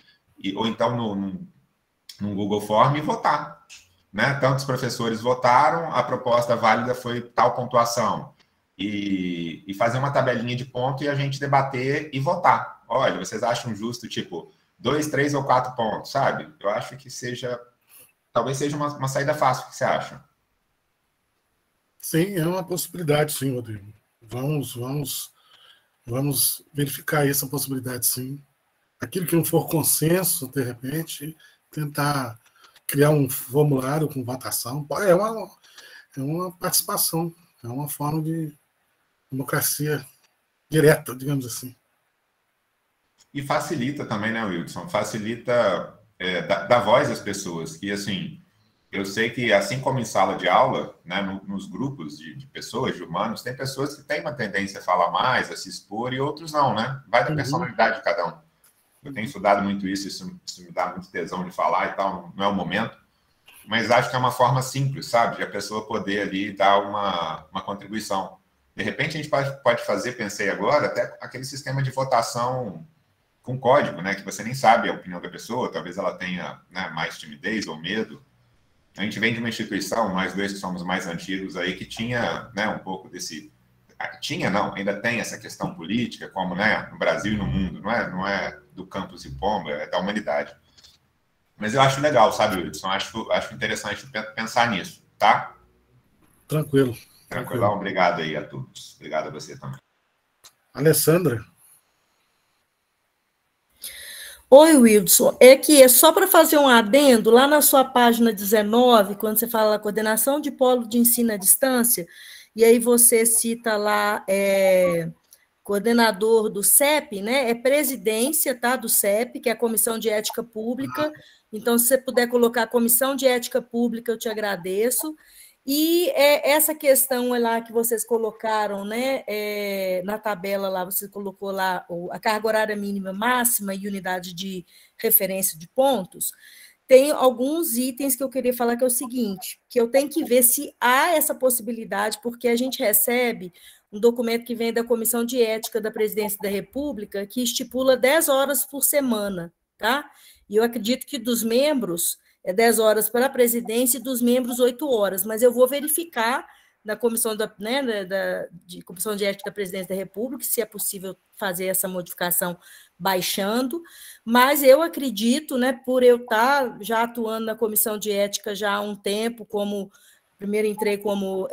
ou então num Google Form e votar, né? Tantos professores votaram, a proposta válida foi tal pontuação. E fazer uma tabelinha de ponto e a gente debater e votar. Olha, vocês acham justo, tipo, 2, 3 ou 4 pontos, sabe? Eu acho que talvez seja uma saída fácil. O que você acha? Sim, é uma possibilidade, sim, Rodrigo. Vamos verificar essa possibilidade, sim. Aquilo que não for consenso, de repente, tentar criar um formulário com votação. É uma participação, é uma forma de democracia direta, digamos assim. E facilita também, né, Wilson? Facilita dar voz às pessoas, que, assim, eu sei que, assim como em sala de aula, né, nos grupos de pessoas, de humanos, tem pessoas que têm uma tendência a falar mais, a se expor, e outros não, né? Vai da personalidade de cada um. Eu tenho estudado muito isso me dá muito tesão de falar e tal, não é o momento, mas acho que é uma forma simples, sabe? De a pessoa poder ali dar uma contribuição. De repente, a gente pode fazer, pensei agora, até aquele sistema de votação com código, né? Que você nem sabe a opinião da pessoa, talvez ela tenha, né, mais timidez ou medo. A gente vem de uma instituição, nós dois que somos mais antigos aí, que tinha, né, um pouco desse... Tinha, não, ainda tem essa questão política, como, né, no Brasil e no mundo, não é do campus e pomba, é da humanidade. Mas eu acho legal, sabe, Wilson? Acho interessante pensar nisso, tá? Tranquilo. Tranquilão, obrigado aí a todos. Obrigado a você também. Alessandra? Oi, Wilson. É que é só para fazer um adendo, lá na sua página 19, quando você fala da coordenação de polo de ensino à distância, e aí você cita lá coordenador do CEP, né? É presidência, tá, do CEP, que é a Comissão de Ética Pública. Então, se você puder colocar a Comissão de Ética Pública, eu te agradeço. E essa questão lá que vocês colocaram, né, na tabela lá, você colocou lá a carga horária mínima máxima e unidade de referência de pontos, tem alguns itens que eu queria falar que é o seguinte, que eu tenho que ver se há essa possibilidade, porque a gente recebe um documento que vem da Comissão de Ética da Presidência da República, que estipula 10 horas por semana, tá? E eu acredito que dos membros... 10 horas para a presidência e dos membros 8 horas, mas eu vou verificar na comissão de Comissão de Ética da Presidência da República, se é possível fazer essa modificação baixando, mas eu acredito, né, por eu estar já atuando na Comissão de Ética já há um tempo, primeiro entrei como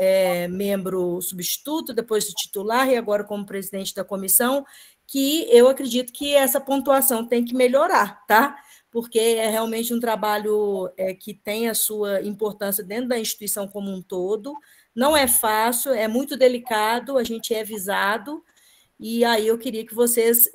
membro substituto, depois de titular e agora como presidente da comissão, que eu acredito que essa pontuação tem que melhorar, tá? Porque é realmente um trabalho que tem a sua importância dentro da instituição como um todo. Não é fácil, é muito delicado, a gente é avisado, e aí eu queria que vocês,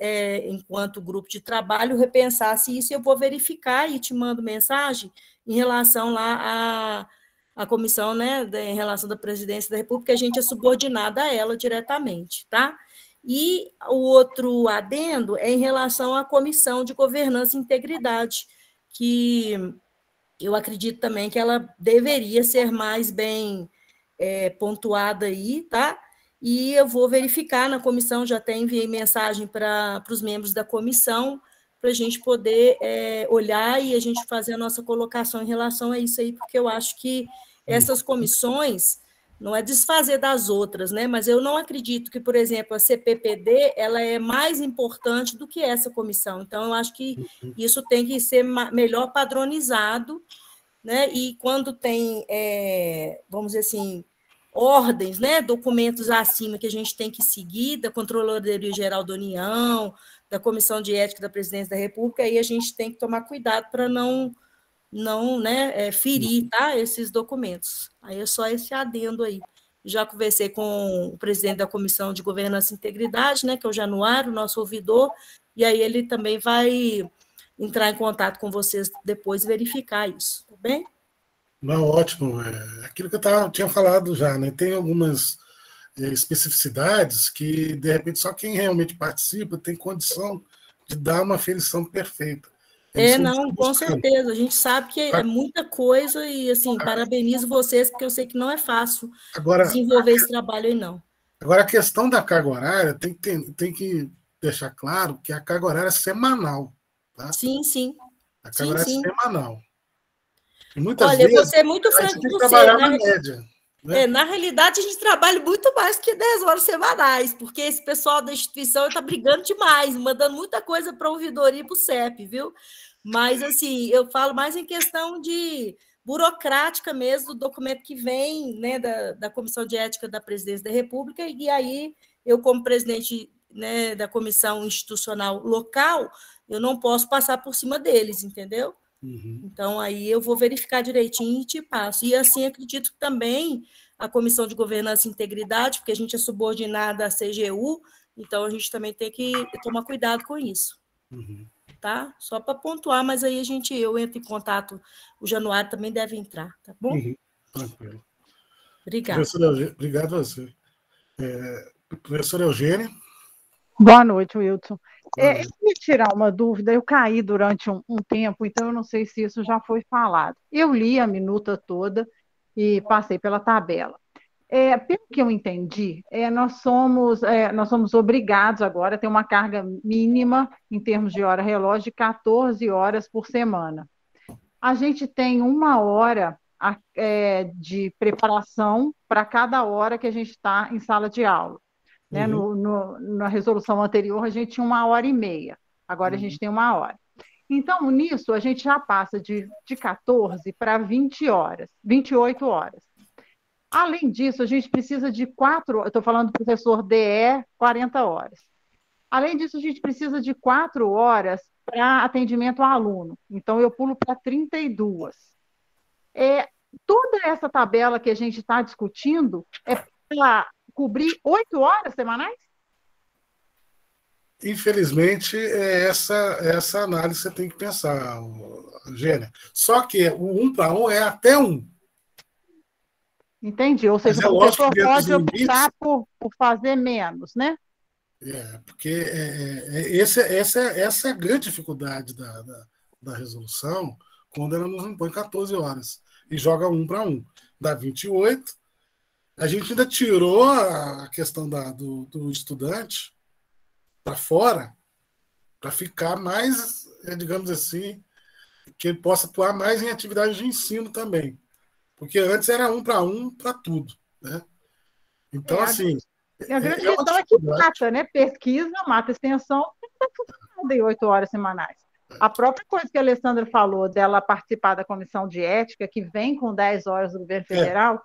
enquanto grupo de trabalho, repensassem isso, e eu vou verificar e te mando mensagem em relação lá à comissão, né, em relação da Presidência da República, a gente é subordinada a ela diretamente, tá? E o outro adendo é em relação à Comissão de Governança e Integridade, que eu acredito também que ela deveria ser mais bem pontuada aí, tá? E eu vou verificar na comissão, já até enviei mensagem para os membros da comissão, para a gente poder olhar e a gente fazer a nossa colocação em relação a isso aí, porque eu acho que essas comissões não é desfazer das outras, né? Mas eu não acredito que, por exemplo, a CPPD ela é mais importante do que essa comissão. Então, eu acho que isso tem que ser melhor padronizado, né? E quando tem, vamos dizer assim, ordens, né? Documentos acima que a gente tem que seguir, da Controladoria Geral da União, da Comissão de Ética da Presidência da República, aí a gente tem que tomar cuidado para não ferir, tá, esses documentos. Aí é só esse adendo aí. Já conversei com o presidente da Comissão de Governança e Integridade, né, que é o Januário, nosso ouvidor, e aí ele também vai entrar em contato com vocês depois e verificar isso, tá bem? Não, ótimo. Aquilo que eu tinha falado já, né? Tem algumas especificidades que, de repente, só quem realmente participa tem condição de dar uma aferição perfeita. Não, com certeza. A gente sabe que é muita coisa e, assim, parabenizo vocês, porque eu sei que não é fácil desenvolver esse trabalho aí, não. Agora, a questão da carga horária, tem que deixar claro que a carga horária é semanal. Tá? Sim. A carga horária é semanal. E muitas vezes, eu vou ser muito franco com você, na média. Né? Na realidade, a gente trabalha muito mais que 10 horas semanais, porque esse pessoal da instituição está brigando demais, mandando muita coisa para a ouvidoria e para o CEP, viu? Mas, assim, eu falo mais em questão de burocrática mesmo, do documento que vem, né, da Comissão de Ética da Presidência da República, e aí eu, como presidente, né, da comissão institucional local, eu não posso passar por cima deles, entendeu? Então, aí eu vou verificar direitinho e te passo. E, assim, acredito que também a Comissão de Governança e Integridade, porque a gente é subordinada à CGU, então a gente também tem que tomar cuidado com isso. Tá? Só para pontuar, mas aí eu entro em contato, o Januário também deve entrar, tá bom? Tranquilo. Obrigada. Obrigado a você. Professora Eugênia. Boa noite, Wilson. Eu queria tirar uma dúvida, eu caí durante um tempo, então eu não sei se isso já foi falado. Eu li a minuta toda e passei pela tabela. Pelo que eu entendi, nós somos obrigados agora a ter uma carga mínima, em termos de hora-relógio, de 14 horas por semana. A gente tem 1 hora de preparação para cada hora que a gente está em sala de aula. Né? Na resolução anterior, a gente tinha 1h30, agora a gente tem 1 hora. Então, nisso, a gente já passa de 14 para 20 horas, 28 horas. Além disso, a gente precisa de 4, eu estou falando do professor DE, 40 horas. Além disso, a gente precisa de 4 horas para atendimento ao aluno. Então, eu pulo para 32. Toda essa tabela que a gente está discutindo é para cobrir 8 horas semanais? Infelizmente, essa análise você tem que pensar, Gênia. Só que o 1 para 1 é até 1. Entendi. Ou seja, o professor pode optar por fazer menos, né? Porque essa é a grande dificuldade da resolução, quando ela nos impõe 14 horas e joga 1 para 1. Dá 28. A gente ainda tirou a questão do estudante para fora, para ficar mais, digamos assim, que ele possa atuar mais em atividades de ensino também. Porque antes era 1 para 1 para tudo. Né? Então, assim... A grande questão é que mata, né? Pesquisa, mata extensão, não está funcionando em 8 horas semanais. A própria coisa que a Alessandra falou, dela participar da comissão de ética, que vem com 10 horas do governo federal,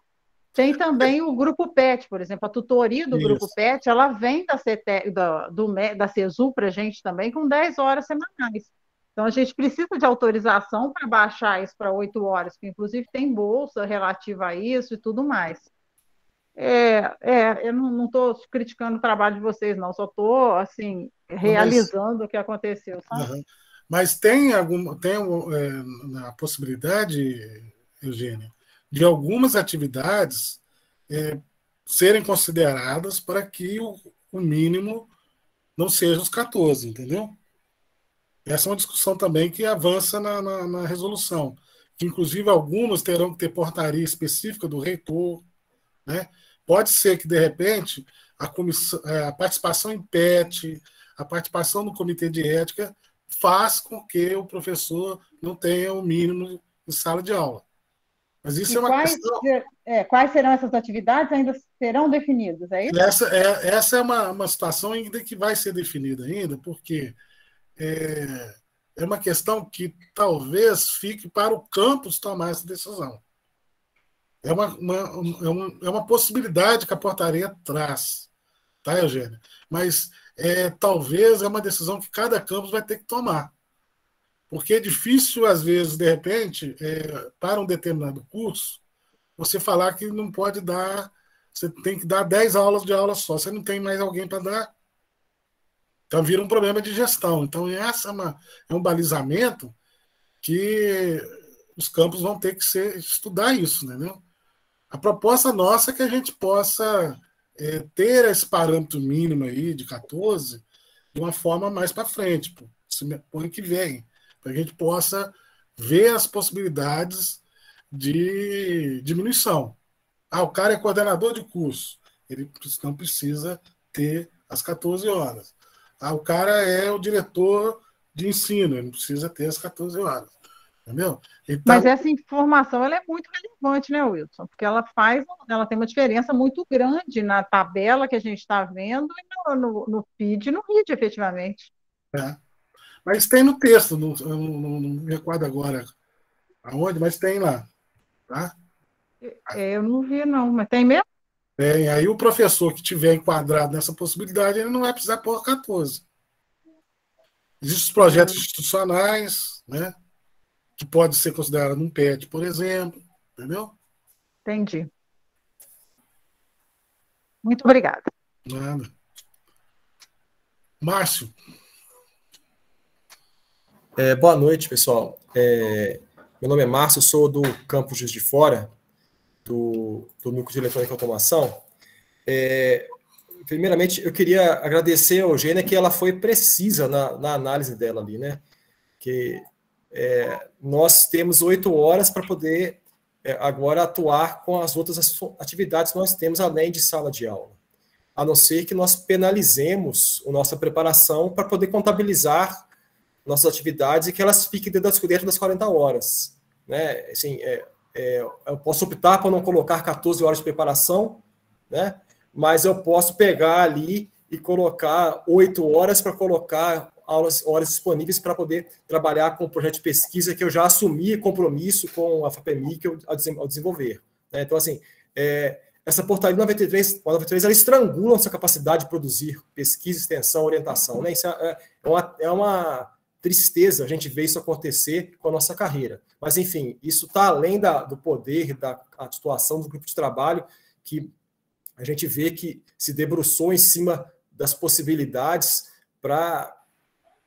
tem também o grupo PET, por exemplo, a tutoria do grupo PET, ela vem da CESU para a gente também com 10 horas semanais. Então, a gente precisa de autorização para baixar isso para 8 horas, que inclusive tem bolsa relativa a isso e tudo mais. Eu não estou criticando o trabalho de vocês, não, só estou, assim, realizando o que aconteceu, sabe? Mas tem a possibilidade, Eugênia, de algumas atividades serem consideradas para que o mínimo não seja os 14, entendeu? Essa é uma discussão também que avança na resolução, que inclusive algumas terão que ter portaria específica do reitor, né? Pode ser que, de repente, a participação em PET, a participação no comitê de ética, faz com que o professor não tenha o mínimo em sala de aula. Mas isso é uma questão... Quais serão essas atividades? Ainda serão definidas, é isso? Essa é uma situação ainda que vai ser definida ainda, porque é uma questão que talvez fique para o campus tomar essa decisão. É uma possibilidade que a portaria traz, tá, Eugênia? Mas talvez é uma decisão que cada campus vai ter que tomar. Porque é difícil, às vezes, de repente, para um determinado curso, você falar que não pode dar, você tem que dar 10 aulas de aula só, você não tem mais alguém para dar. Então vira um problema de gestão. Então essa é um balizamento que os campos vão ter que estudar isso, entendeu? A proposta nossa é que a gente possa ter esse parâmetro mínimo aí de 14 de uma forma mais para frente, pro ano que vem, para que a gente possa ver as possibilidades de diminuição. O cara é coordenador de curso, ele não precisa ter as 14 horas. O cara é o diretor de ensino, ele não precisa ter as 14 horas. Entendeu? Então, mas essa informação ela é muito relevante, né, Wilson? Porque ela tem uma diferença muito grande na tabela que a gente está vendo e no feed e no read, efetivamente. Mas tem no texto, eu não me recordo agora aonde, mas tem lá. Tá? Eu não vi, não, mas tem mesmo? Tem. Aí o professor que tiver enquadrado nessa possibilidade, ele não vai precisar pôr 14. Existem os projetos institucionais, né? Que pode ser considerado um PET, por exemplo, entendeu? Entendi. Muito obrigada. Nada. Márcio. Boa noite, pessoal. Meu nome é Márcio, eu sou do campus Juiz de Fora, do Núcleo de Eletrônica e Automação. Primeiramente, eu queria agradecer a Eugênia, que ela foi precisa na análise dela ali, né? Que nós temos 8 horas para poder agora atuar com as outras atividades que nós temos além de sala de aula. A não ser que nós penalizemos a nossa preparação para poder contabilizar nossas atividades e que elas fiquem dentro das 40 horas. Né? Assim, eu posso optar por não colocar 14 horas de preparação, né? Mas eu posso pegar ali e colocar 8 horas para colocar horas disponíveis para poder trabalhar com o projeto de pesquisa que eu já assumi compromisso com a FAPEMIC ao desenvolver. Né? Então, assim, essa portaria 93, ela estrangula a nossa capacidade de produzir pesquisa, extensão, orientação. Né? Isso é uma tristeza a gente ver isso acontecer com a nossa carreira. Mas, enfim, isso está além do poder, da situação do grupo de trabalho, que a gente vê que se debruçou em cima das possibilidades para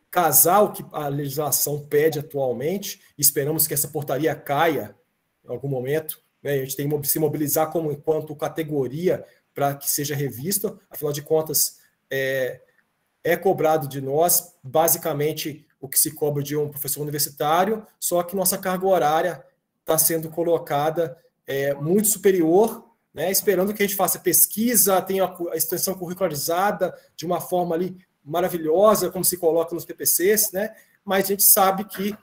casar o que a legislação pede atualmente. Esperamos que essa portaria caia em algum momento. Né? A gente tem que se mobilizar enquanto categoria para que seja revista. Afinal de contas, é cobrado de nós, basicamente, o que se cobra de um professor universitário, só que nossa carga horária está sendo colocada muito superior, né? Esperando que a gente faça pesquisa, tenha a extensão curricularizada de uma forma ali maravilhosa, como se coloca nos PPCs, né? Mas a gente sabe que,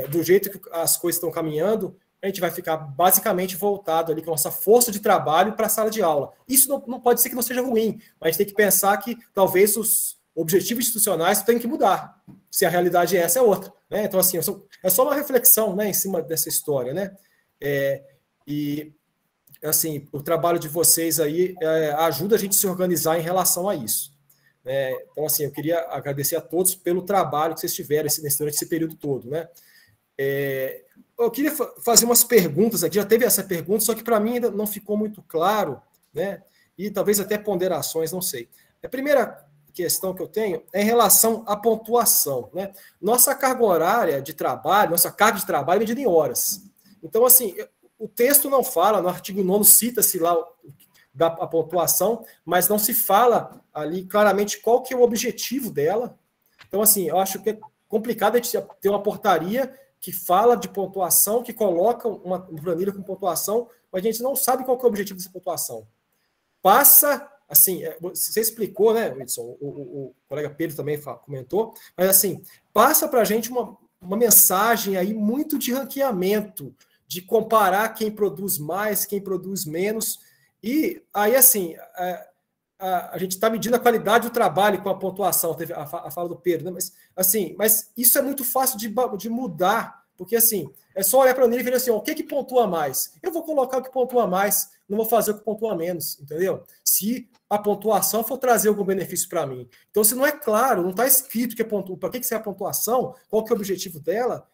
do jeito que as coisas estão caminhando, a gente vai ficar basicamente voltado ali com a nossa força de trabalho para a sala de aula. Isso não pode ser que não seja ruim, mas a gente tem que pensar que talvez os objetivos institucionais têm que mudar. Se a realidade é essa, é outra. Né? Então, assim, é só uma reflexão, né, em cima dessa história. Né? E, assim, o trabalho de vocês aí ajuda a gente a se organizar em relação a isso. Então, assim, eu queria agradecer a todos pelo trabalho que vocês tiveram durante esse período todo. Né? Eu queria fazer umas perguntas aqui, já teve essa pergunta, só que para mim ainda não ficou muito claro, né? E talvez até ponderações, não sei. A primeira questão que eu tenho é em relação à pontuação. Né? Nossa carga horária de trabalho, nossa carga de trabalho é medida em horas. Então, assim, o texto não fala, no artigo 9º cita-se lá a pontuação, mas não se fala ali claramente qual que é o objetivo dela. Então, assim, eu acho que é complicado a gente ter uma portaria que fala de pontuação, que coloca uma planilha com pontuação, mas a gente não sabe qual que é o objetivo dessa pontuação. Passa, assim, você explicou, né, Wilson, o colega Pedro também comentou, mas, assim, passa para a gente uma mensagem aí muito de ranqueamento, de comparar quem produz mais, quem produz menos, e aí, assim, a gente está medindo a qualidade do trabalho com a pontuação, teve a fala do Pedro, né? mas isso é muito fácil de mudar, porque assim, é só olhar para o nível e ver assim, o que pontua mais? Eu vou colocar o que pontua mais, não vou fazer o que pontua menos, entendeu? Se a pontuação for trazer algum benefício para mim. Então, se não é claro, não está escrito para que serve a pontuação, qual que é o objetivo dela,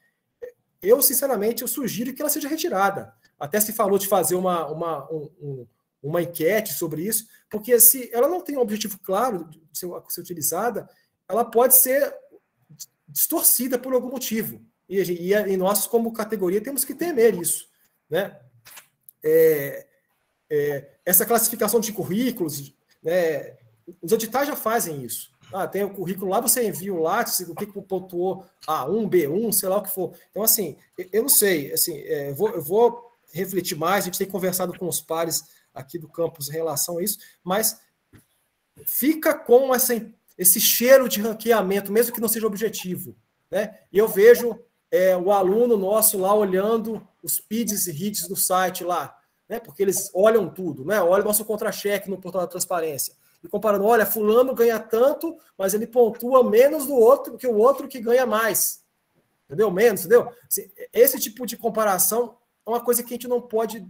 eu, sinceramente, eu sugiro que ela seja retirada. Até se falou de fazer uma enquete sobre isso, porque se ela não tem um objetivo claro de ser utilizada, ela pode ser distorcida por algum motivo. E nós, como categoria, temos que temer isso. Né? Essa classificação de currículos, né, os editais já fazem isso. Tem o currículo lá, você envia o látice, o que pontuou A1, B1, sei lá o que for. Então, assim, eu não sei, assim, eu vou refletir mais, a gente tem conversado com os pares aqui do campus em relação a isso, mas fica com esse cheiro de ranqueamento, mesmo que não seja objetivo. Né? E eu vejo o aluno nosso lá olhando os PIDs e HITs do site lá, né? Porque eles olham tudo, né? Olha o nosso contra-cheque no portal da transparência. E comparando, olha, fulano ganha tanto, mas ele pontua menos do outro que o outro que ganha mais. Entendeu? Menos, entendeu? Assim, esse tipo de comparação é uma coisa que a gente não pode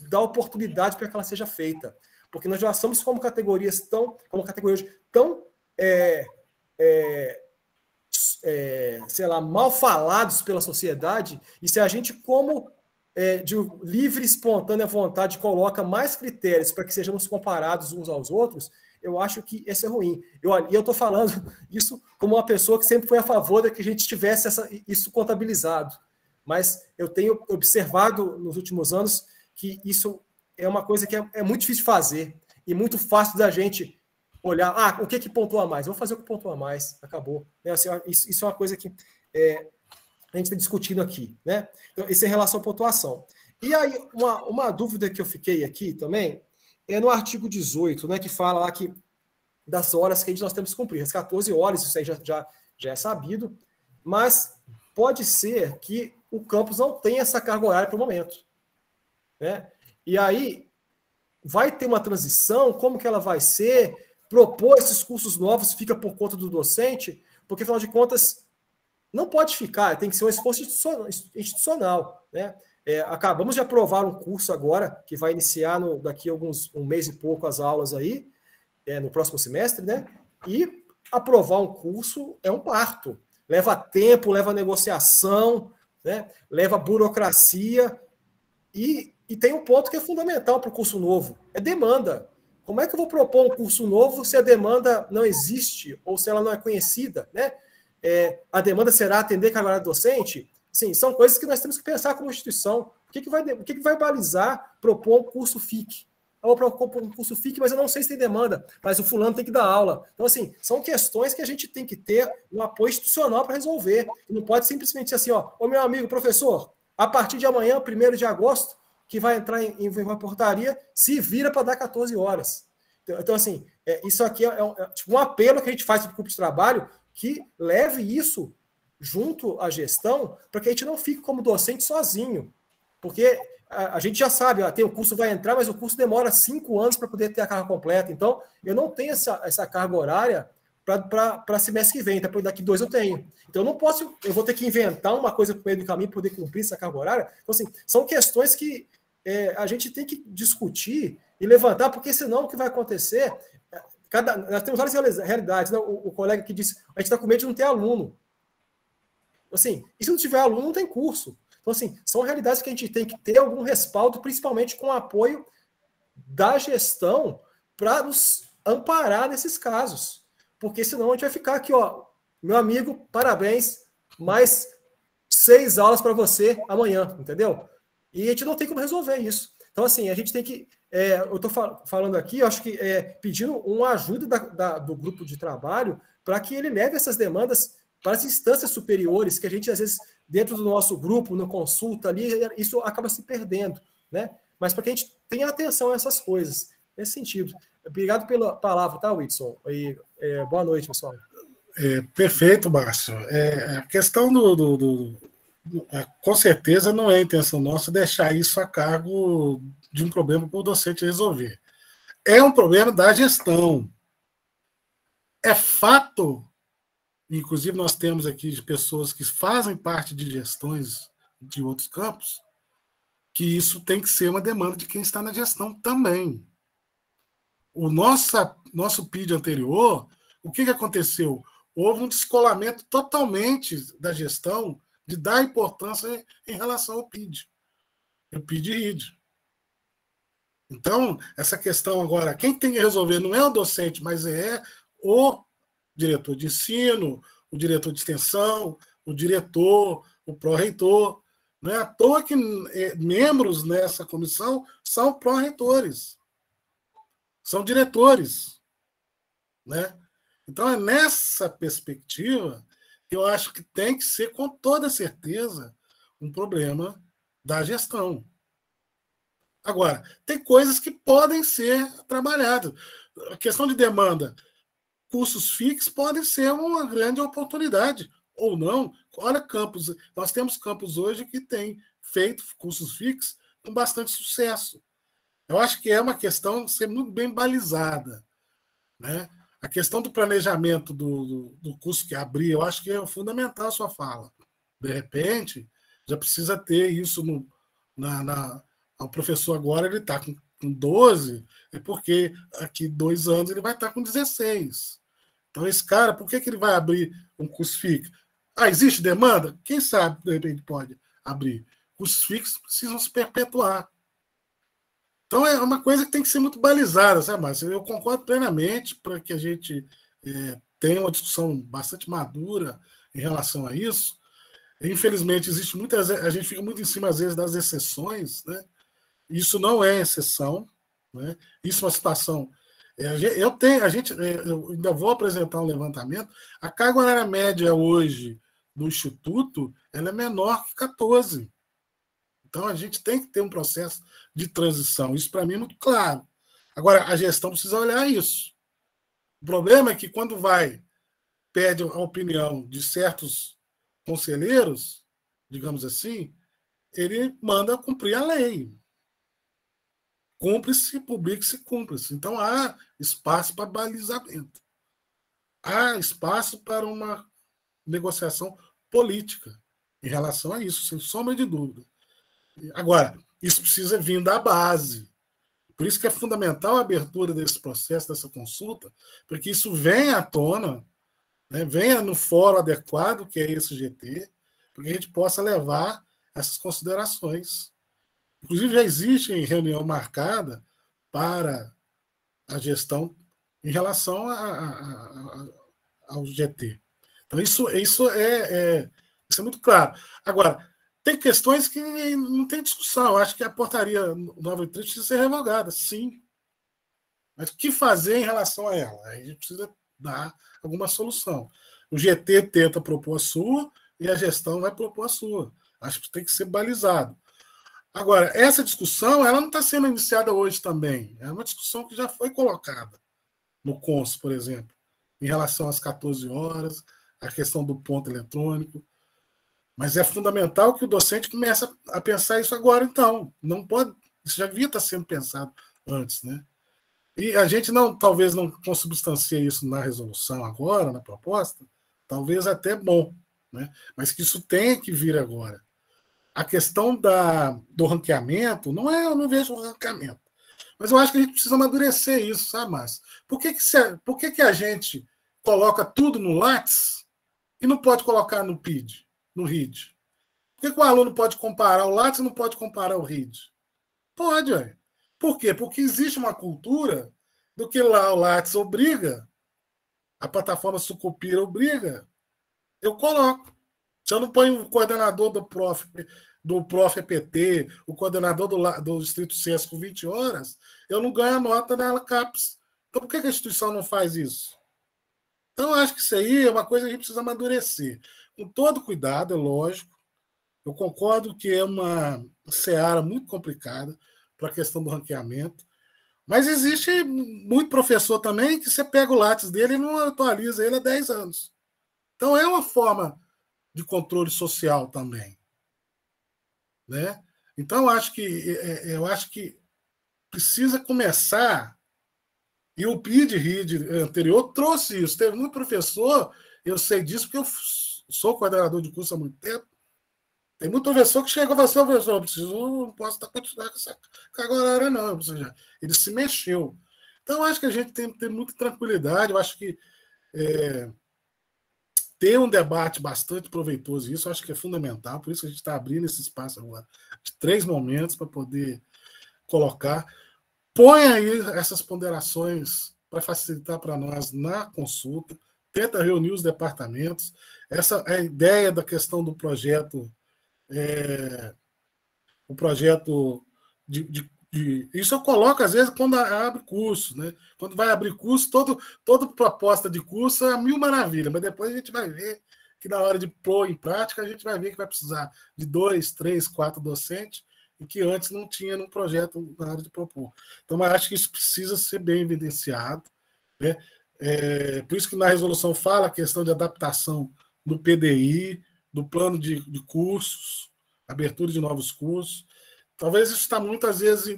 dar oportunidade para que ela seja feita. Porque nós já somos como categorias tão sei lá, mal falados pela sociedade, e se a gente, como de livre e espontânea vontade, coloca mais critérios para que sejamos comparados uns aos outros, eu acho que isso é ruim. E eu estou falando isso como uma pessoa que sempre foi a favor de que a gente tivesse isso contabilizado. Mas eu tenho observado nos últimos anos que isso é uma coisa que é muito difícil de fazer e muito fácil da gente olhar, o que pontua mais? Eu vou fazer o que pontua mais, acabou. Assim, isso é uma coisa que a gente está discutindo aqui. Né? Então, isso é em relação à pontuação. E aí, uma dúvida que eu fiquei aqui também é no artigo 18, né, que fala lá das horas que nós temos que cumprir. As 14 horas, isso aí já é sabido, mas pode ser que o campus não tenha essa carga horária para o momento. Né? E aí, vai ter uma transição, como que ela vai ser? Propor esses cursos novos fica por conta do docente, porque, afinal de contas, não pode ficar, tem que ser um esforço institucional. Né? Acabamos de aprovar um curso agora, que vai iniciar daqui a um mês e pouco as aulas aí, no próximo semestre, né? E aprovar um curso é um parto. Leva tempo, leva negociação, né? Leva burocracia, e tem um ponto que é fundamental para o curso novo, é demanda. Como é que eu vou propor um curso novo se a demanda não existe ou se ela não é conhecida? Né? A demanda será atender carga horária docente? Sim, são coisas que nós temos que pensar como instituição. O que vai balizar propor um curso FIC? Eu vou propor um curso FIC, mas eu não sei se tem demanda, mas o fulano tem que dar aula. Então, assim, são questões que a gente tem que ter um apoio institucional para resolver. E não pode simplesmente ser assim, ô meu amigo professor, a partir de amanhã, 1º de agosto, que vai entrar em uma portaria, se vira para dar 14 horas. Então, assim, isso aqui é tipo um apelo que a gente faz para o grupo de trabalho, que leve isso junto à gestão, para que a gente não fique como docente sozinho. Porque a gente já sabe, tem o curso vai entrar, mas o curso demora 5 anos para poder ter a carga completa. Então, eu não tenho essa carga horária para semestre que vem, então daqui 2 eu tenho. Então, eu vou ter que inventar uma coisa para o meio do caminho para poder cumprir essa carga horária. Então, assim, são questões que a gente tem que discutir e levantar, porque senão o que vai acontecer... nós temos várias realidades, né? O colega que disse, a gente está com medo de não ter aluno. Assim, e se não tiver aluno, não tem curso. Então, assim, são realidades que a gente tem que ter algum respaldo, principalmente com o apoio da gestão, para nos amparar nesses casos. Porque senão a gente vai ficar aqui, ó, meu amigo, parabéns, mais 6 aulas para você amanhã, entendeu? E a gente não tem como resolver isso. Então, assim, a gente tem que... eu estou falando aqui, eu acho que pedindo uma ajuda do grupo de trabalho para que ele leve essas demandas para as instâncias superiores, que a gente, às vezes, dentro do nosso grupo, na consulta ali, isso acaba se perdendo, né? Mas para que a gente tenha atenção a essas coisas, nesse sentido. Obrigado pela palavra, tá, Whitson? E, boa noite, pessoal. Perfeito, Márcio. A questão com certeza não é a intenção nossa deixar isso a cargo de um problema para o docente resolver. É um problema da gestão. É fato, inclusive nós temos aqui de pessoas que fazem parte de gestões de outros campos, que isso tem que ser uma demanda de quem está na gestão também. O nosso PID anterior, o que aconteceu? Houve um descolamento totalmente da gestão de dar importância em relação ao PID. O PID-RID. Então, essa questão agora, quem tem que resolver não é o docente, mas é o diretor de ensino, o diretor de extensão, o diretor, o pró-reitor. Não é à toa que membros nessa comissão são pró-reitores, são diretores. Né? Então, é nessa perspectiva que eu acho que tem que ser, com toda certeza, um problema da gestão. Agora, tem coisas que podem ser trabalhadas. A questão de demanda, cursos fixos podem ser uma grande oportunidade, ou não. Olha campus, nós temos campus hoje que têm feito cursos fixos com bastante sucesso. Eu acho que é uma questão de ser muito bem balizada. Né? A questão do planejamento do curso que abrir, eu acho que é fundamental a sua fala. De repente, já precisa ter isso o professor agora ele está com 12, é porque aqui 2 anos ele vai estar com 16. Então, esse cara, por que ele vai abrir um curso fixo? Existe demanda? Quem sabe, de repente, pode abrir. Cursos fixos precisam se perpetuar. Então, é uma coisa que tem que ser muito balizada, sabe, Márcio? Eu concordo plenamente para que a gente tenha uma discussão bastante madura em relação a isso. Infelizmente, a gente fica muito em cima, às vezes, das exceções, né? Isso não é exceção, né? Isso é uma situação. Eu ainda vou apresentar um levantamento. A carga horária média hoje do Instituto ela é menor que 14. Então, a gente tem que ter um processo de transição. Isso, para mim, é muito claro. Agora, a gestão precisa olhar isso. O problema é que, quando pede a opinião de certos conselheiros, digamos assim, ele manda cumprir a lei. Cumpre-se, publique-se, cumpre-se. Então, há espaço para balizamento. Há espaço para uma negociação política em relação a isso, sem sombra de dúvida. Agora, isso precisa vir da base. Por isso que é fundamental a abertura desse processo, dessa consulta, para que isso venha à tona, né, venha no fórum adequado, que é esse GT, para que a gente possa levar essas considerações. Inclusive, já existe reunião marcada para a gestão em relação ao GT. Então, isso é muito claro. Agora, tem questões que não tem discussão. Eu acho que a portaria 93 precisa ser revogada, sim. Mas o que fazer em relação a ela? A gente precisa dar alguma solução. O GT tenta propor a sua e a gestão vai propor a sua. Acho que tem que ser balizado. Agora, essa discussão ela não está sendo iniciada hoje também. É uma discussão que já foi colocada no CONS, por exemplo, em relação às 14 horas, a questão do ponto eletrônico. Mas é fundamental que o docente comece a pensar isso agora, então. Não pode, isso já devia estar sendo pensado antes, né? E a gente talvez não consubstancia isso na resolução agora, na proposta, talvez até bom, né? Mas que isso tenha que vir agora. A questão do ranqueamento, eu não vejo o ranqueamento. Mas eu acho que a gente precisa amadurecer isso, sabe, Márcio? Por que a gente coloca tudo no Lattes e não pode colocar no PID, no RID? Por que o aluno pode comparar o Lattes e não pode comparar o RID? Pode, ué. Por quê? Porque existe uma cultura do que lá o Lattes obriga, a plataforma Sucupira obriga, eu coloco. Se eu não ponho o coordenador do Prof EPT, o coordenador do Distrito SESC com 20 horas, eu não ganho a nota na CAPES. Então, por que a instituição não faz isso? Então, eu acho que isso aí é uma coisa que a gente precisa amadurecer. Com todo cuidado, é lógico. Eu concordo que é uma seara muito complicada para a questão do ranqueamento. Mas existe muito professor também que você pega o Lattes dele e não atualiza ele há 10 anos. Então, é uma forma de controle social também. Né? Então, eu acho que precisa começar, e o PID-RID anterior trouxe isso. Teve muito professor, eu sei disso porque eu sou coordenador de curso há muito tempo, tem muito professor que chega e fala assim, professor, não posso estar continuando com essa carga horária, não. Ou seja, ele se mexeu. Então, eu acho que a gente tem que ter muita tranquilidade, eu acho que ter um debate bastante proveitoso, isso eu acho que é fundamental, por isso que a gente está abrindo esse espaço agora, de 3 momentos para poder colocar. Põe aí essas ponderações para facilitar para nós na consulta, tenta reunir os departamentos. Essa é a ideia da questão do projeto, o projeto isso eu coloco, às vezes, quando abre curso, né? Quando vai abrir curso, toda proposta de curso é 1000 maravilhas, mas depois a gente vai ver que na hora de pôr em prática, a gente vai ver que vai precisar de 2, 3, 4 docentes, e que antes não tinha no projeto na hora de propor. Então, eu acho que isso precisa ser bem evidenciado, né? Por isso que na resolução fala a questão de adaptação do PDI, do plano de cursos, abertura de novos cursos. Talvez isso está muitas vezes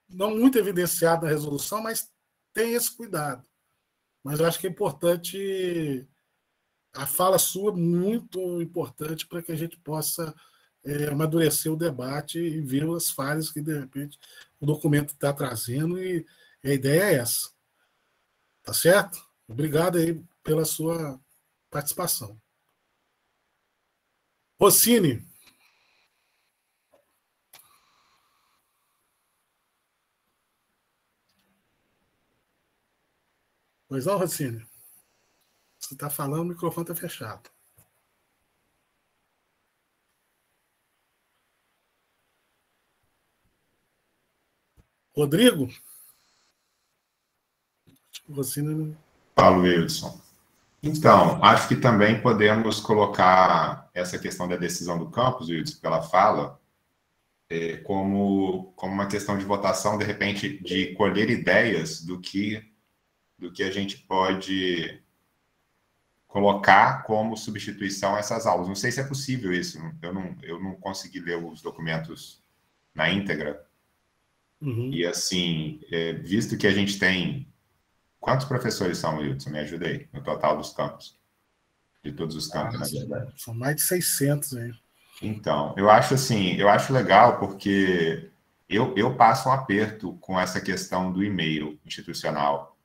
não muito evidenciado na resolução, mas tem esse cuidado. Mas eu acho que é importante, a fala sua é muito importante para que a gente possa amadurecer o debate e ver as falhas que, de repente, o documento está trazendo, e a ideia é essa. Tá certo? Obrigado aí pela sua participação. Rossini. Pois não, Rossini? Você está falando, o microfone está fechado. Rodrigo? Rossini... Paulo Wilson. Então, acho que também podemos colocar essa questão da decisão do campus, Wilson, que ela fala, como uma questão de votação, de repente, de colher ideias do que a gente pode colocar como substituição a essas aulas. Não sei se é possível isso, eu não consegui ler os documentos na íntegra. Uhum. E, assim, visto que a gente tem... Quantos professores são, Wilson? Me ajuda aí, no total dos campos. De todos os campos, na verdade. São mais de 600 aí. Então, eu acho legal porque eu passo um aperto com essa questão do e-mail institucional,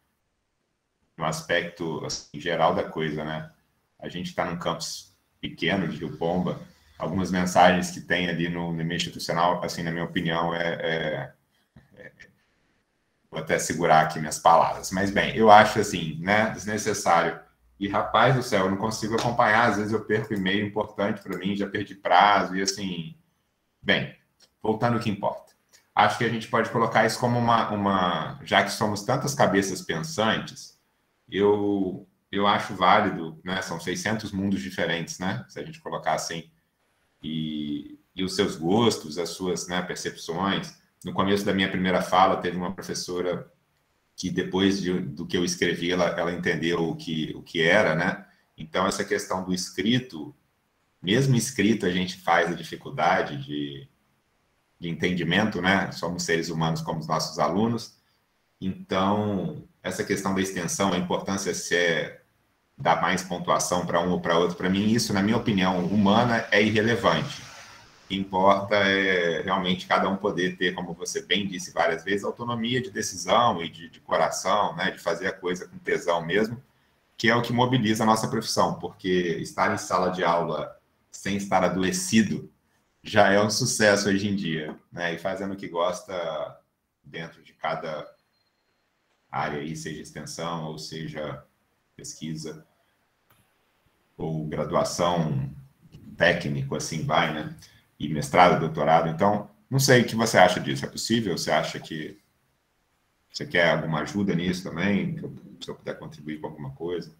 no aspecto assim, geral da coisa, né? A gente está num campus pequeno de Rio Pomba, algumas mensagens que tem ali no e-mail institucional, assim, na minha opinião, vou até segurar aqui minhas palavras. Mas, bem, eu acho, assim, né, desnecessário. E, rapaz do céu, eu não consigo acompanhar. Às vezes eu perco e-mail importante para mim, já perdi prazo. E, assim, bem, voltando ao que importa. Acho que a gente pode colocar isso como já que somos tantas cabeças pensantes, eu acho válido, né? São 600 mundos diferentes, né? Se a gente colocar assim. E os seus gostos, as suas, né, percepções. No começo da minha primeira fala, teve uma professora que depois do que eu escrevi, ela entendeu o que era, né? Então, essa questão do escrito mesmo escrito a gente faz a dificuldade de entendimento, né? Somos seres humanos como os nossos alunos. Então, essa questão da extensão, a importância de se dar mais pontuação para um ou para outro, para mim, isso, na minha opinião, humana, é irrelevante. O que importa é realmente cada um poder ter, como você bem disse várias vezes, autonomia de decisão e de coração, né? De fazer a coisa com tesão mesmo, que é o que mobiliza a nossa profissão, porque estar em sala de aula sem estar adoecido já é um sucesso hoje em dia, né? E fazendo o que gosta dentro de cada área aí, seja extensão, ou seja pesquisa, ou graduação técnico, assim vai, né? E mestrado, doutorado. Então, não sei o que você acha disso. É possível? Você acha que você quer alguma ajuda nisso também? Se eu puder contribuir com alguma coisa?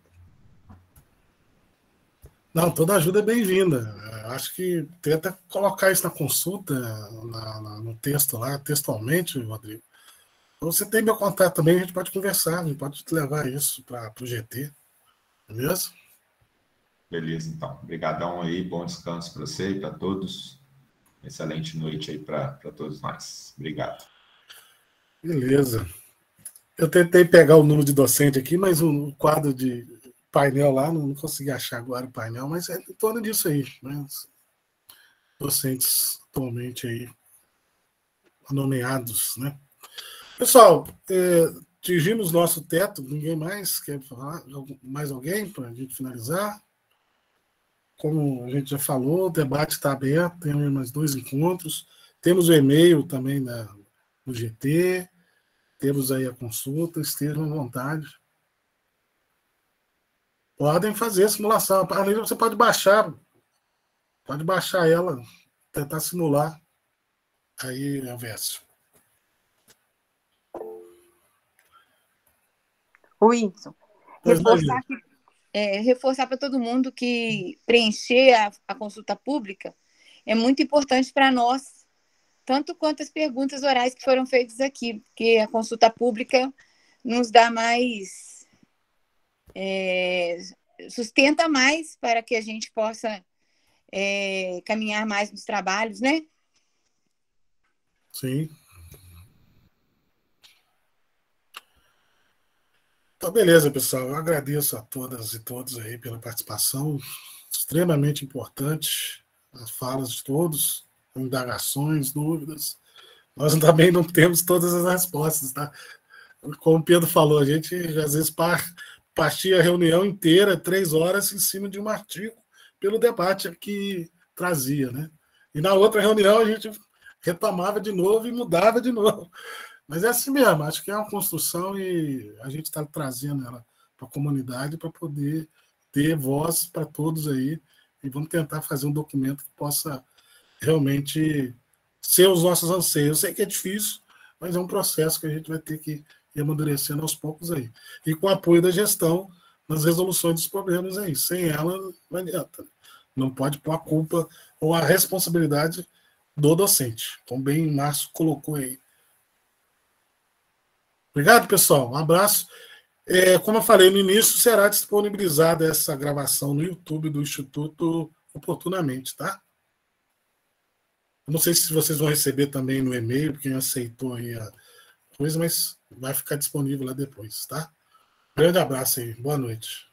Não, toda ajuda é bem-vinda. Acho que tenta colocar isso na consulta, no texto lá, textualmente, Rodrigo. Você tem meu contato também, a gente pode conversar, a gente pode levar isso para o GT. Beleza? Beleza, então. Obrigadão aí, bom descanso para você e para todos. Excelente noite aí para todos nós. Obrigado. Beleza. Eu tentei pegar o número de docente aqui, mas o quadro de painel lá, não consegui achar agora o painel, mas é em torno disso aí, né? Docentes atualmente aí nomeados, né? Pessoal, atingimos nosso teto, ninguém mais quer falar? Mais alguém para a gente finalizar? Como a gente já falou, o debate está aberto, temos mais 2 encontros, temos o e-mail também no GT, temos aí a consulta, estejam à vontade. Podem fazer a simulação. Além disso, você pode baixar ela, tentar simular aí a Vécio. Wilson, reforçar para todo mundo que preencher a consulta pública é muito importante para nós, tanto quanto as perguntas orais que foram feitas aqui, porque a consulta pública nos dá mais, sustenta mais para que a gente possa caminhar mais nos trabalhos, né? Sim. Então, beleza, pessoal. Eu agradeço a todas e todos aí pela participação, extremamente importante, as falas de todos, indagações, dúvidas. Nós também não temos todas as respostas, tá? Como o Pedro falou, a gente às vezes partia a reunião inteira, 3 horas, em cima de um artigo, pelo debate que trazia, né? E na outra reunião a gente retomava de novo e mudava de novo. Mas é assim mesmo, acho que é uma construção e a gente está trazendo ela para a comunidade para poder ter voz para todos aí e vamos tentar fazer um documento que possa realmente ser os nossos anseios. Eu sei que é difícil, mas é um processo que a gente vai ter que ir amadurecendo aos poucos aí. E com o apoio da gestão nas resoluções dos problemas aí. Sem ela, não adianta. Não pode pôr a culpa ou a responsabilidade do docente. Como bem o Márcio colocou aí. Obrigado, pessoal. Um abraço. Como eu falei no início, será disponibilizada essa gravação no YouTube do Instituto oportunamente, tá? Eu não sei se vocês vão receber também no e-mail, quem aceitou aí a coisa, mas vai ficar disponível lá depois, tá? Grande abraço aí. Boa noite.